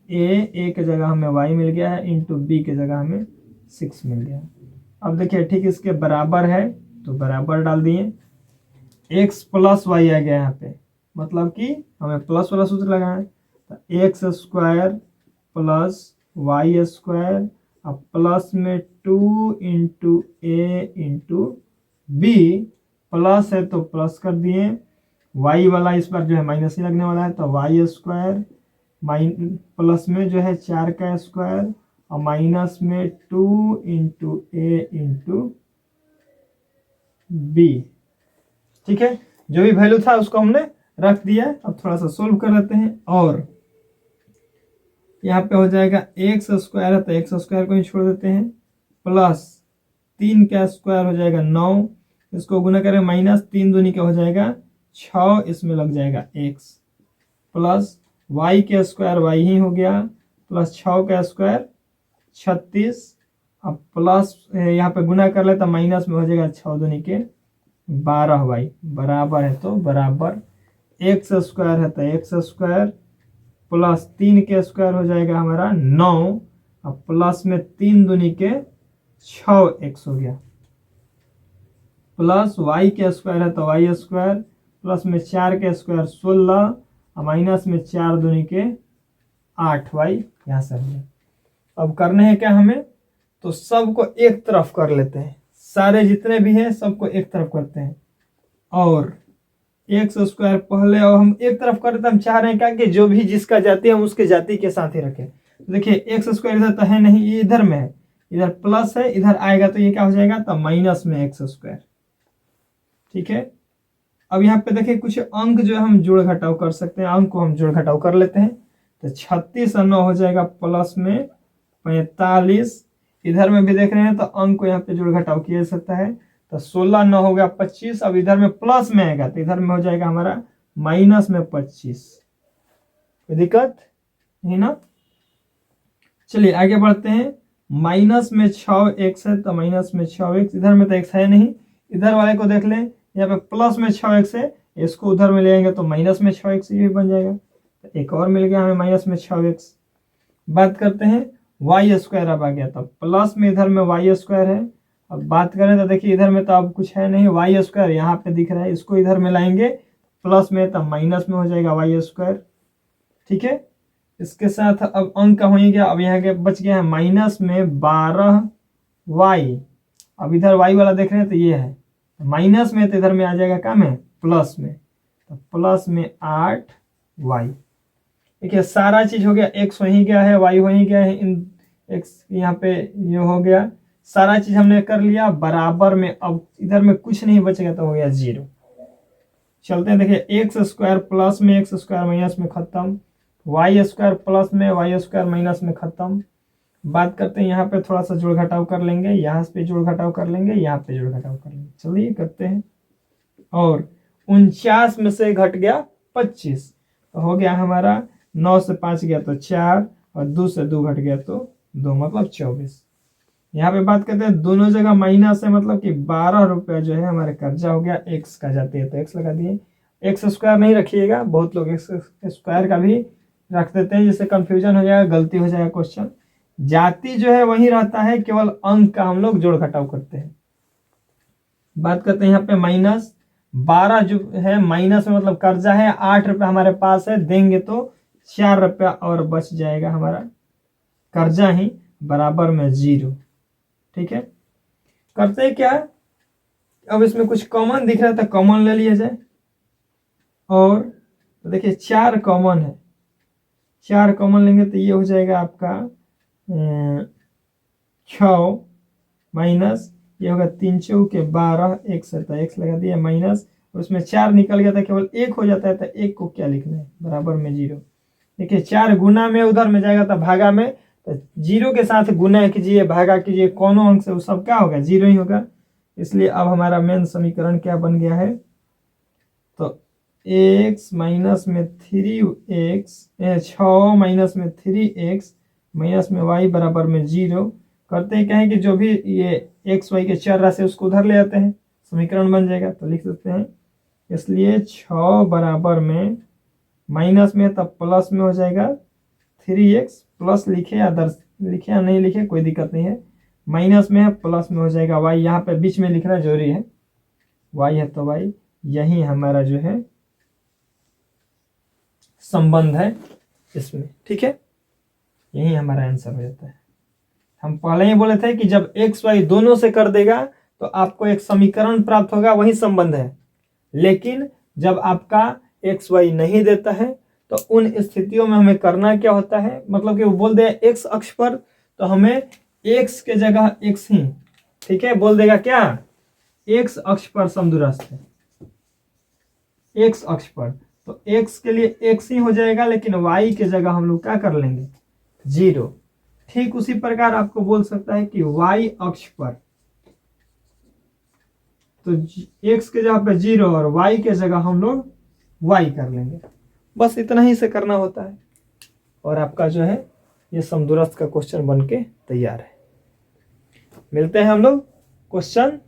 ए की जगह हमें y मिल गया है, इंटू बी की जगह हमें 6 मिल गया। अब देखिए ठीक इसके बराबर है तो बराबर डाल दिए, x प्लस वाई आ गया यहाँ पे, मतलब कि हमें प्लस वाला सूत्र लगाना है। तो X square plus Y square, अब प्लस में 2 into A into B, plus है तो प्लस कर दिए, y वाला इस बार जो है माइनस ही लगने वाला है, तो वाई स्क्वायर प्लस में जो है 4 का स्क्वायर, और माइनस में 2 इंटू ए इंटू बी, ठीक है। जो भी वैल्यू था उसको हमने रख दिया। अब थोड़ा सा सोल्व कर लेते हैं, और यहाँ पे हो जाएगा एक्स स्क्वायर है तो एक्स स्क्वायर को ही छोड़ देते हैं, प्लस 3 का स्क्वायर हो जाएगा 9, इसको गुना करें माइनस 3 दूनी का हो जाएगा 6, इसमें लग जाएगा एक्स, प्लस वाई का स्क्वायर वाई ही हो गया, प्लस 6 का स्क्वायर 36, अब प्लस यहाँ पे गुना कर ले तो माइनस में हो जाएगा 6 दूनी के 12 वाई, बराबर है तो बराबर एक्स स्क्वायर है तो एक्स स्क्वायर प्लस 3 के स्क्वायर हो जाएगा हमारा 9, अब प्लस में 3 दूनी के 6 एक्स हो गया, प्लस वाई के स्क्वायर है तो वाई स्क्वायर प्लस में 4 के स्क्वायर 16 और माइनस में 4 दूनी के 8 वाई, यहाँ से हो गया। अब करने हैं क्या हमें, तो सबको एक तरफ कर लेते हैं, सारे जितने भी हैं सबको एक तरफ करते हैं, और एक्स स्क्वायर पहले और हम एक तरफ कर देते हैं। हम चाह रहे हैं क्या कि जो भी जिसका जाति है हम उसके जाति के साथ ही रखें। देखिए एक्स स्क्वायर इधर तो है नहीं, ये इधर में है, इधर प्लस है, इधर आएगा तो ये क्या हो जाएगा, तो माइनस में एक्स स्क्वायर। ठीक है, अब यहाँ पे देखिए कुछ अंक जो है हम जोड़ घटाव कर सकते हैं, अंक को हम जोड़ घटाव कर लेते हैं, तो 36 और 9 हो जाएगा प्लस में 45, इधर में भी देख रहे हैं तो अंक को यहाँ पे जोड़ घटाव किया जा सकता है, तो 16 9 हो गया 25, अब इधर में प्लस में आएगा तो इधर में हो जाएगा हमारा माइनस में 25, कोई दिक्कत नहीं ना। चलिए आगे बढ़ते हैं, माइनस में 6 एक्स है तो माइनस में 6 एक्स, इधर में तो एक्स है नहीं, इधर वाले को देख लें, यहाँ पे प्लस में 6 एक्स है, इसको उधर में ले आएंगे तो माइनस में 6 एक्स ये भी बन जाएगा, तो एक और मिल गया हमें माइनस में 6 एक्स। बात करते हैं वाई स्क्वायर, अब आ गया तो प्लस में इधर में वाई स्क्वायर है, अब बात करें तो देखिए इधर में तो अब कुछ है नहीं, वाई स्क्वायर यहाँ पे दिख रहा है, इसको इधर में लाएंगे प्लस में तो माइनस में हो जाएगा वाई स्क्वायर। ठीक है, इसके साथ अब अंक का हो ही गया, अब यहाँ के बच गया है माइनस में 12 वाई, अब इधर वाई वाला देख रहे हैं तो ये है माइनस में, तो इधर में आ जाएगा क्या में प्लस में, तो प्लस में 8 वाई। देखिए सारा चीज हो गया, एक्स वहीं गया है, वाई वहीं गया है, इन एक्स यहाँ पे ये हो गया, सारा चीज हमने कर लिया बराबर में, अब इधर में कुछ नहीं बचेगा तो हो गया 0। चलते हैं, देखिए एक्स स्क्वायर प्लस में एक्स स्क्वायर माइनस में खत्म, वाई स्क्वायर प्लस में वाई स्क्वायर माइनस में खत्म। बात करते हैं यहाँ पे थोड़ा सा जोड़ घटाव कर लेंगे, यहाँ पे जोड़ घटाव कर लेंगे, यहाँ पे जोड़ घटाव कर लेंगे, चलिए करते हैं, और 49 में से घट गया 25 तो हो गया हमारा 9 से 5 गया तो 4 और 2 से 2 घट गया तो 2 मतलब 24। यहाँ पे बात करते हैं दोनों जगह माइनस है, मतलब कि 12 रुपया जो है हमारे कर्जा हो गया, एक्स का जाते हैं तो एक्स लगा दिए, एक्स स्क्वायर नहीं रखिएगा, बहुत लोग एक्स स्क्वायर का भी रख देते हैं जिससे कंफ्यूजन हो जाएगा, गलती हो जाएगा क्वेश्चन। जाति जो है वही रहता है, केवल अंक का हम लोग जोड़ घटाव करते हैं। बात करते हैं यहाँ पे माइनस 12 जो है माइनस में मतलब कर्जा है, 8 रुपया हमारे पास है, देंगे तो 4 रुपया और बच जाएगा हमारा कर्जा ही, बराबर में 0। ठीक है, करते हैं क्या, अब इसमें कुछ कॉमन दिख रहा था, कॉमन ले लिया जाए, और तो देखिए 4 कॉमन है, 4 कॉमन लेंगे तो ये हो जाएगा आपका 6 माइनस ये होगा 3 चौके 12, एक्स है तो एक्स लगा दिया माइनस, उसमें 4 निकल गया था, केवल 1 हो जाता है तो 1 को क्या लिखना है, बराबर में 0। देखिए 4 गुना में उधर में जाएगा तो भागा में, तो 0 के साथ गुना कीजिए भागा कीजिए, कौनों अंक से वो सब क्या होगा 0 ही होगा, इसलिए अब हमारा मेन समीकरण क्या बन गया है, तो x माइनस में 3x 6 माइनस में 3x माइनस में y बराबर में 0। करते हैं क्या है कि जो भी ये एक्स वाई के चर राशि उसको उधर ले आते हैं, समीकरण बन जाएगा, तो लिख सकते हैं, इसलिए 6 बराबर में माइनस में तब प्लस में हो जाएगा 3x, प्लस लिखे या दर्श लिखे या नहीं लिखे कोई दिक्कत नहीं है, माइनस में है प्लस में हो जाएगा y, यहाँ पे बीच में लिखना जरूरी है, y है तो y, यही हमारा जो है संबंध है इसमें। ठीक है, यही हमारा आंसर हो जाता है। हम पहले ही बोले थे कि जब एक्स वाई दोनों से कर देगा तो आपको एक समीकरण प्राप्त होगा, वही संबंध है, लेकिन जब आपका एक्स वाई नहीं देता है तो उन स्थितियों में हमें करना क्या होता है, मतलब कि वो बोल दे एक्स अक्ष पर तो हमें एक्स के जगह एक्स ही, ठीक है, बोल देगा क्या एक्स अक्ष पर समदूरस्थ है, एक्स अक्ष पर, तो एक्स के लिए एक्स ही हो जाएगा, लेकिन वाई के जगह हम लोग क्या कर लेंगे 0। ठीक उसी प्रकार आपको बोल सकता है कि y अक्ष पर, तो x के जगह पे 0 और y के जगह हम लोग y कर लेंगे। बस इतना ही से करना होता है और आपका जो है ये समदूरस्थ का क्वेश्चन बन के तैयार है। मिलते हैं हम लोग क्वेश्चन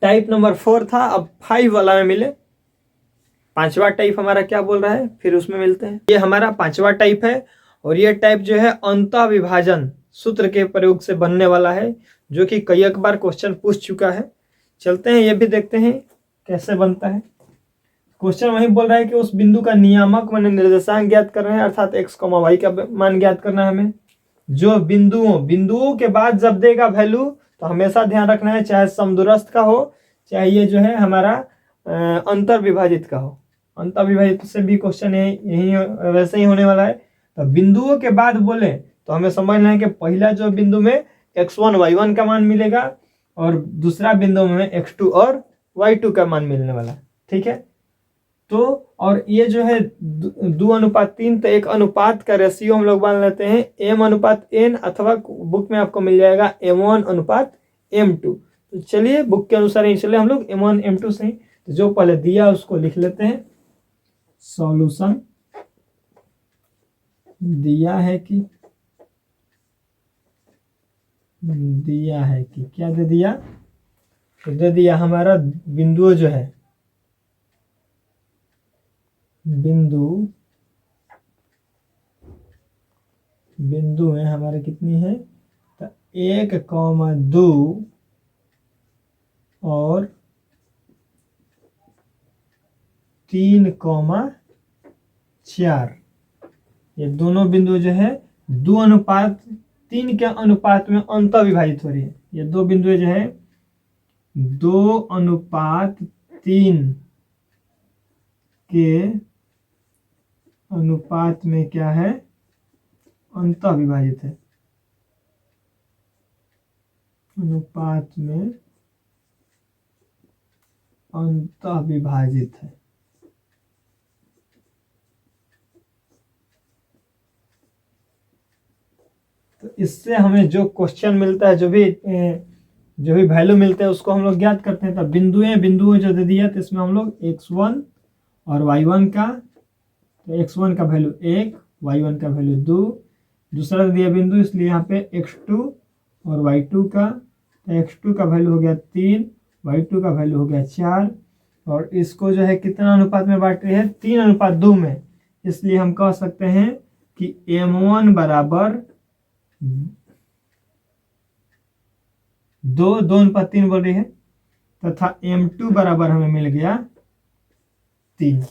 टाइप नंबर 4 था, अब 5 वाला में मिले। पांचवा टाइप हमारा क्या बोल रहा है, फिर उसमें मिलते हैं। ये हमारा पांचवा टाइप है और ये टाइप जो है अंतः विभाजन सूत्र के प्रयोग से बनने वाला है, जो कि कई एक बार क्वेश्चन पूछ चुका है। चलते हैं ये भी देखते हैं कैसे बनता है। क्वेश्चन वही बोल रहा है कि उस बिंदु का नियामक माने निर्देशांक ज्ञात कर रहे हैं, अर्थात x, y का मान ज्ञात करना है हमें। जो बिंदुओं के बाद जब देगा वैल्यू तो हमेशा ध्यान रखना है, चाहे समदूरस्थ का हो चाहे ये जो है हमारा अंतर विभाजित का हो। अंतर विभाजित से भी क्वेश्चन यही वैसे ही होने वाला है। तो बिंदुओं के बाद बोले तो हमें समझना है कि पहला जो बिंदु में x1 y1 का मान मिलेगा और दूसरा बिंदु में x2 और y2 का मान मिलने वाला है। ठीक है, तो और ये जो है 2:3, तो एक अनुपात का रेशियो हम लोग मान लेते हैं m/n, अथवा बुक में आपको मिल जाएगा m1/m2। तो चलिए बुक के अनुसार ही चले हम लोग m1 m2 से ही। तो जो पहले दिया उसको लिख लेते हैं। सॉल्यूशन दिया है कि क्या दे दिया, तो दे दिया हमारा बिंदु जो है, बिंदु में हमारे कितनी है, तो 1,2 और 3,4, ये दोनों बिंदु जो है 2:3 के अनुपात में अंतः विभाजित हो रही है। ये दो बिंदु जो है 2:3 के अनुपात में क्या है, अंतः विभाजित है। अनुपात में अंतः विभाजित है। तो इससे हमें जो क्वेश्चन मिलता है, जो भी वैल्यू मिलते हैं उसको हम लोग ज्ञात करते हैं। तो बिंदुएं जो दे दिया, तो इसमें हम लोग x1 और y1 का, तो x1 का वैल्यू 1, y1 का वैल्यू 2, दूसरा दिया बिंदु इसलिए यहाँ पे x2 और y2 का, तो x2 का वैल्यू हो गया 3, y2 का वैल्यू हो गया 4, और इसको जो है कितना अनुपात में बांट रही है, 3:2 में। इसलिए हम कह सकते हैं कि m1 बराबर 2:3 बोल रही है, तथा m2 बराबर हमें मिल गया 3।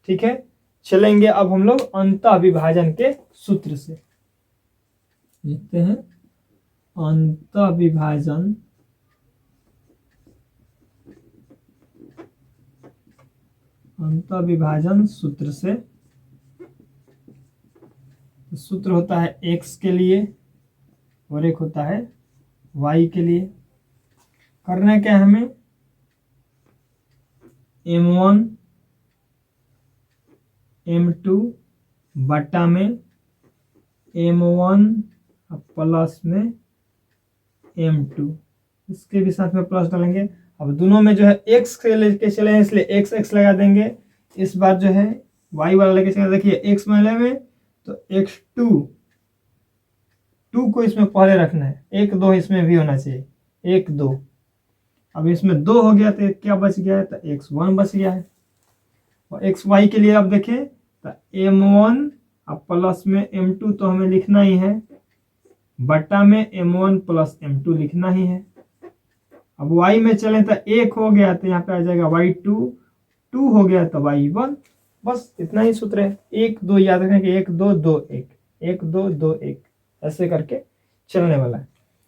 ठीक है, चलेंगे अब हम लोग अंतः विभाजन के सूत्र से लिखते हैं। अंतः विभाजन सूत्र से, सूत्र होता है x के लिए और एक होता है y के लिए। करना क्या है हमें, m1 m2 बटा में m1 प्लस में m2, इसके भी साथ में प्लस डालेंगे। अब दोनों में जो है x से लेके चले हैं इसलिए x लगा देंगे। इस बार जो है y वाला लेके चले, देखिए x में तो x2 को इसमें पहले रखना है, 1 2 इसमें भी होना चाहिए, 1 2। अब इसमें 2 हो गया तो क्या बच गया है, तो x1 बच गया है। और xy के लिए अब देखें तो m1 अब प्लस में m2 तो हमें लिखना ही है, बटा में m1 प्लस m2 लिखना ही है। अब y में चलें तो 1 हो गया तो यहाँ पे आ जाएगा y2, 2 हो गया तो y1। बस इतना ही सूत्र है, 1 2 याद रखें कि 1 2 2 1, 1 2 2 1 ऐसे करके चलने वाला है।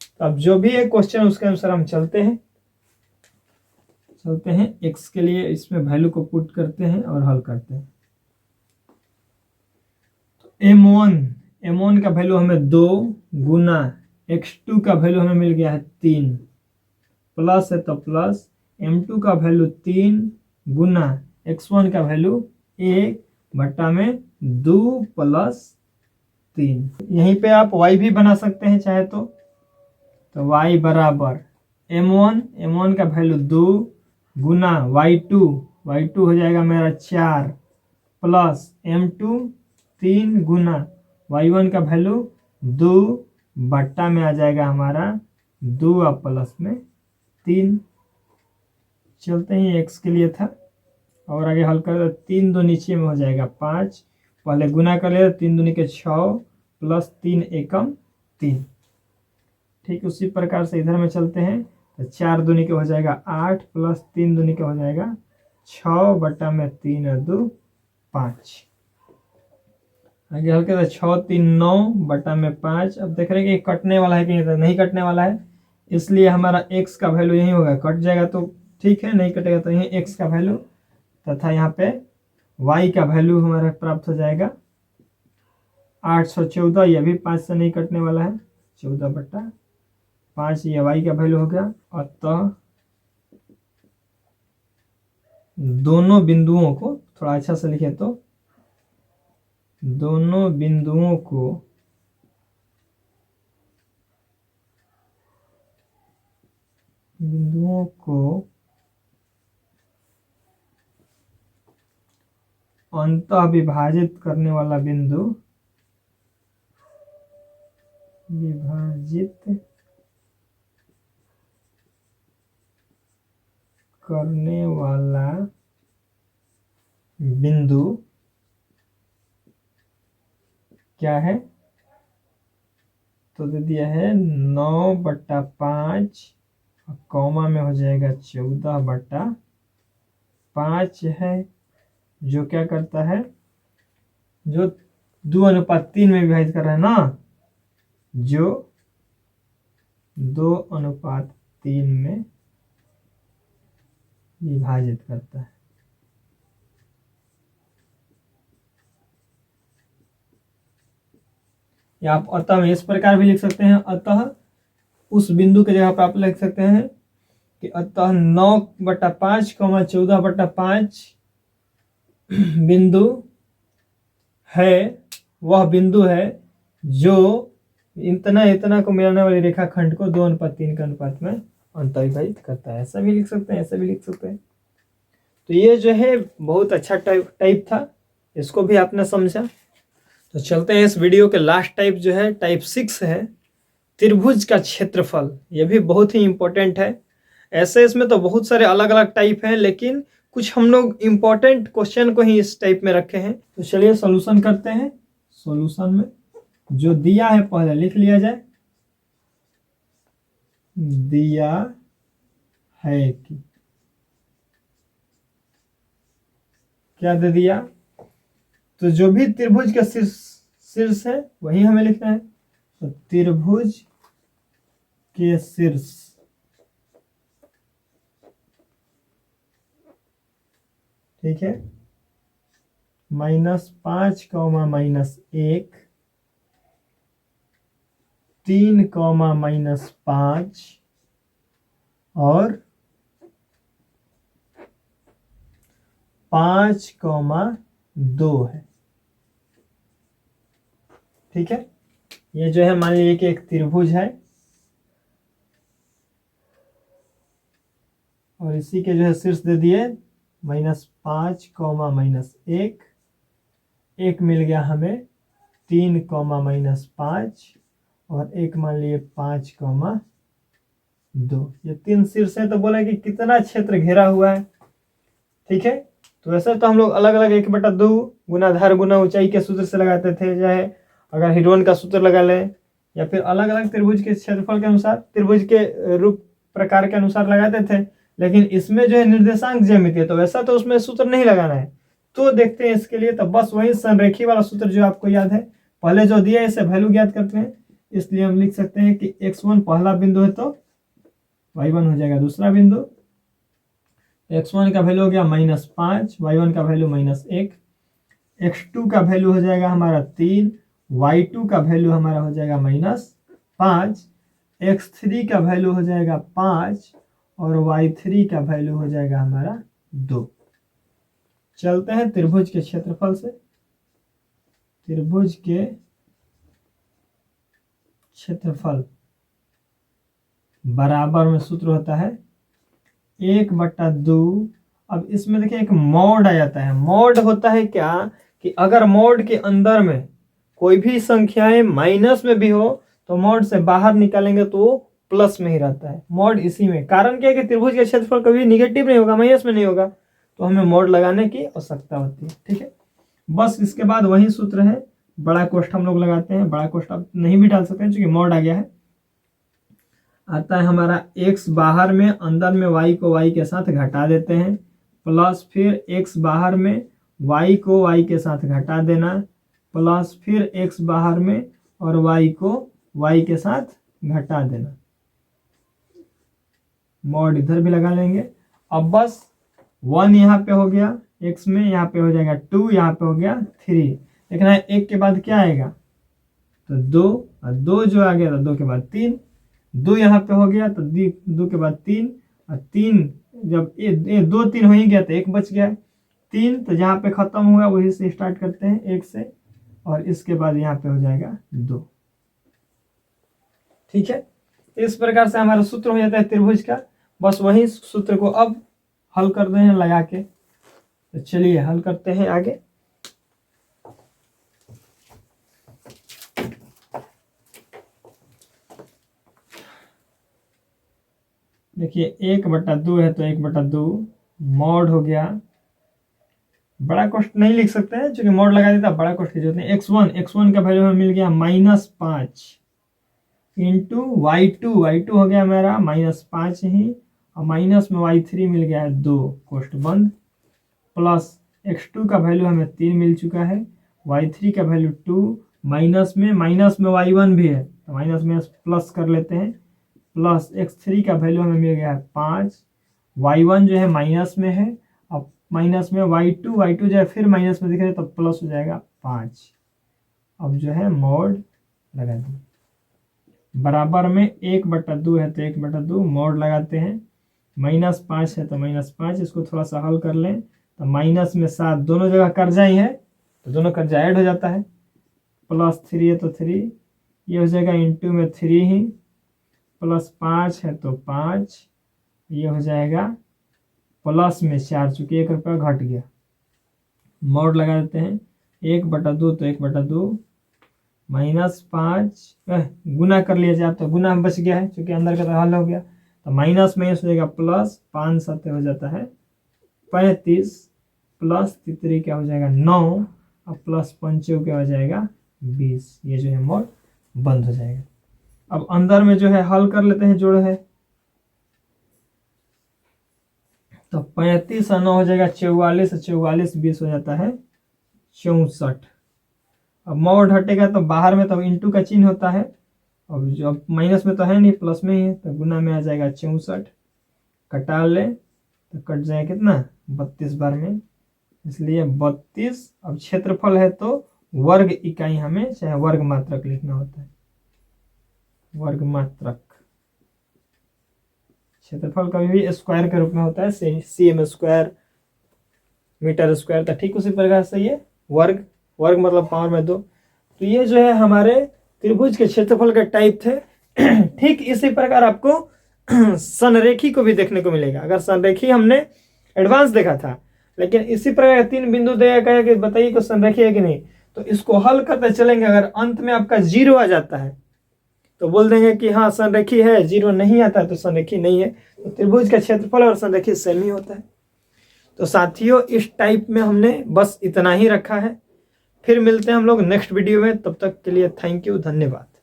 तो अब जो भी है क्वेश्चन उसके अनुसार हम चलते हैं। x के लिए इसमें वैल्यू को पुट करते हैं और हल करते हैं। तो m1 का वैल्यू हमें 2 गुना x2 का वैल्यू हमें मिल गया है 3, प्लस है तो प्लस m2 का वैल्यू 3 गुना x1 का वैल्यू 1 बटा में 2 प्लस 3। यहीं पे आप y भी बना सकते हैं चाहे तो y बराबर m1 का वैल्यू 2 गुना y2 हो जाएगा मेरा 4 प्लस m2 3 गुना y1 का वैल्यू 2 बट्टा में आ जाएगा हमारा 2 और प्लस में 3। चलते हैं x के लिए था और आगे हल कर 3 2 नीचे में हो जाएगा 5, पहले गुना कर ले 3 दूनी के 6 प्लस 3 एकम 3। ठीक उसी प्रकार से इधर में चलते हैं तो 4 दूनी के हो जाएगा 8 प्लस 3 दूनी के हो जाएगा 6 बट्टा में 3 और 2 5। आगे हल्के तो 6 3 9 बटा में 5। अब देख रहे हैं कि कटने वाला है कि नहीं कटने वाला है, इसलिए हमारा x का वैल्यू यही होगा। कट जाएगा तो ठीक है, नहीं कटेगा तो यही x का वैल्यू तथा यहाँ पे y का वैल्यू हमारा प्राप्त हो जाएगा 814। यह भी 5 से नहीं कटने वाला है, 14 बटा 5 ये y का वैल्यू हो गया। अतः दोनों बिंदुओं को थोड़ा अच्छा से लिखे तो दोनों बिंदुओं को अंतः विभाजित करने वाला बिंदु क्या है, तो दे दिया है 9 बटा 5 कौमा में हो जाएगा 14 बटा 5 है, जो क्या करता है, जो 2:3 में विभाजित कर रहा है ना, जो 2:3 में विभाजित करता है। या आप अतः में इस प्रकार भी लिख सकते हैं, अतः उस बिंदु के जगह पर आप लिख सकते हैं कि अतः 9 बटा 5 14 बटा 5 बिंदु है, वह बिंदु है जो इतना को मिलाने वाली रेखाखंड को 2:3 के अनुपात में अंतर्विभाजित करता है। ऐसा भी लिख सकते हैं, ऐसा भी लिख सकते हैं। तो ये जो है बहुत अच्छा टाइप था, इसको भी आपने समझा। तो चलते हैं इस वीडियो के लास्ट टाइप जो है टाइप 6 है, त्रिभुज का क्षेत्रफल। यह भी बहुत ही इंपॉर्टेंट है। ऐसे इसमें तो बहुत सारे अलग अलग टाइप हैं, लेकिन कुछ हम लोग इंपॉर्टेंट क्वेश्चन को ही इस टाइप में रखे हैं। तो चलिए सॉल्यूशन करते हैं। सॉल्यूशन में जो दिया है पहले लिख लिया जाए। दिया है कि क्या दे दिया, तो जो भी त्रिभुज का शीर्ष है वही हमें लिखना है। तो त्रिभुज के शीर्ष ठीक है, -5 -1 3 -5 और 5,2 है। ठीक है, ये जो है मान लीजिए कि एक त्रिभुज है और इसी के जो है शीर्ष दे दिए -5 -1, एक मिल गया हमें 3 -5 और एक मान लिए 5,2। ये 3 शीर्ष है। तो बोला कि कितना क्षेत्र घेरा हुआ है। ठीक है, तो वैसे तो हम लोग अलग अलग 1/2 गुना धार गुना ऊंचाई के सूत्र से लगाते थे, चाहे अगर हिरोन का सूत्र लगा लें या फिर अलग अलग त्रिभुज के क्षेत्रफल के अनुसार, त्रिभुज के रूप प्रकार के अनुसार लगाते थे। लेकिन इसमें जो है निर्देशांक ज्यामिति है, तो वैसा तो उसमें सूत्र नहीं लगाना है। तो देखते हैं इसके लिए, तो बस वही संरेखी वाला सूत्र जो आपको याद है, पहले जो दिया है इसे वैल्यू ज्ञात करते हैं। इसलिए हम लिख सकते हैं कि x1 पहला बिंदु है तो y1 हो जाएगा दूसरा बिंदु। x1 का वैल्यू हो गया -5, y1 का वैल्यू -1, x2 का वैल्यू हो जाएगा हमारा 3, y2 का वैल्यू हमारा हो जाएगा -5, x3 का वैल्यू हो जाएगा 5 और y3 का वैल्यू हो जाएगा हमारा 2। चलते हैं त्रिभुज के क्षेत्रफल से। त्रिभुज के क्षेत्रफल बराबर में सूत्र होता है 1/2। अब इसमें देखिए एक मॉड आ जाता है। मॉड होता है क्या कि अगर मॉड के अंदर में कोई भी संख्याएं माइनस में भी हो तो मॉड से बाहर निकालेंगे तो वो प्लस में ही रहता है। मॉड इसी में, कारण क्या है कि त्रिभुज का क्षेत्रफल कभी निगेटिव नहीं होगा, माइनस में नहीं होगा, तो हमें मॉड लगाने की आवश्यकता होती है। ठीक है, बस इसके बाद वही सूत्र है, बड़ा कोष्ठ हम लोग लगाते हैं। बड़ा कोष्ठ आप नहीं भी डाल सकते हैं क्योंकि मॉड आ गया है। आता है हमारा x बाहर में, अंदर में y को y के साथ घटा देते हैं, प्लस फिर x बाहर में y को y के साथ घटा देना, प्लस फिर x बाहर में और y को y के साथ घटा देना। मॉड इधर भी लगा लेंगे। अब बस 1 यहाँ पे हो गया x में, यहाँ पे हो जाएगा 2, यहाँ पे हो गया 3। देखना है 1 के बाद क्या आएगा तो 2, और 2 जो आ गया तो 2 के बाद 3, 2 यहाँ पे हो गया तो 2 के बाद 3, और 3 जब 2 3 हो ही गया तो 1 बच गया। 3 तो जहाँ पे खत्म हुआ वही से स्टार्ट करते हैं 1 से, और इसके बाद यहाँ पे हो जाएगा 2। ठीक है, इस प्रकार से हमारा सूत्र हो जाता है त्रिभुज का। बस वही सूत्र को अब हल कर दें लगा के। तो चलिए हल करते हैं आगे। देखिए 1/2 है तो 1/2 मॉड हो गया। बड़ा कोष्ठ नहीं लिख सकते हैं क्योंकि मॉड लगा देता, बड़ा कोष्ठ की जरूरत नहीं। x1 का वैल्यू हमें मिल गया -5 इंटू y2 हो गया मेरा -5 ही, और माइनस में y3 मिल गया है 2, कोष्ठ बंद, प्लस x2 का वैल्यू हमें 3 मिल चुका है, y3 का वैल्यू 2, माइनस में y1 भी है तो माइनस में प्लस कर लेते हैं, प्लस x3 का वैल्यू हमें मिल गया है 5, y1 जो है माइनस में है, अब माइनस में y2 जो है फिर माइनस में दिख रहा है तो प्लस हो जाएगा 5। अब जो है मॉड लगा दें, बराबर में 1/2 है तो 1/2 मॉड लगाते हैं, -5 है तो -5, इसको थोड़ा सा हल कर लें तो माइनस में 7, दोनों जगह कर्जा ही है तो दोनों कर्जा ऐड हो जाता है, प्लस 3 है तो 3, ये हो जाएगा इंटू में 3 ही, प्लस 5 है तो 5, ये हो जाएगा प्लस में 4, चूंकि 1 रुपया घट गया। मॉड लगा देते हैं 1/2 तो 1/2 -5, गुना कर लिया जाए तो गुना बच गया है क्योंकि अंदर का तो हल हो गया, तो माइनस में हो जाएगा प्लस, 5 7 हो जाता है 35, प्लस 3 क्या हो जाएगा 9, और प्लस 5 क्या हो जाएगा 20। ये जो है मॉड बंद हो जाएगा। अब अंदर में जो है हल कर लेते हैं, जोड़ है तो 35 और 9 हो जाएगा 44, 44 20 हो जाता है 64। अब मॉड हटेगा तो बाहर में तो इंटू का चिन्ह होता है, अब जो माइनस में तो है नहीं प्लस में ही है तो गुना में आ जाएगा 64, कटा ले तो कट जाएगा कितना 32 बार में, इसलिए 32। अब क्षेत्रफल है तो वर्ग इकाई हमें चाहे वर्ग मात्रक लिखना होता है, वर्ग मात्रक। क्षेत्रफल कभी भी स्क्वायर के रूप में होता है, cm स्क्वायर मीटर स्क्वायर, तो ठीक उसी प्रकार से ये वर्ग मतलब पावर में 2। तो ये जो है हमारे त्रिभुज के क्षेत्रफल के टाइप थे। ठीक इसी प्रकार आपको संरेखी को भी देखने को मिलेगा। अगर संरेखी हमने एडवांस देखा था, लेकिन इसी प्रकार 3 बिंदु देगा कि बताइए कि संरेखी है कि नहीं, तो इसको हल करते चलेंगे। अगर अंत में आपका 0 आ जाता है तो बोल देंगे कि हाँ संरेखी है, 0 नहीं आता है तो संरेखी नहीं है। तो त्रिभुज का क्षेत्रफल और संरेखी सेम ही होता है। तो साथियों इस टाइप में हमने बस इतना ही रखा है। फिर मिलते हैं हम लोग नेक्स्ट वीडियो में, तब तक के लिए थैंक यू, धन्यवाद।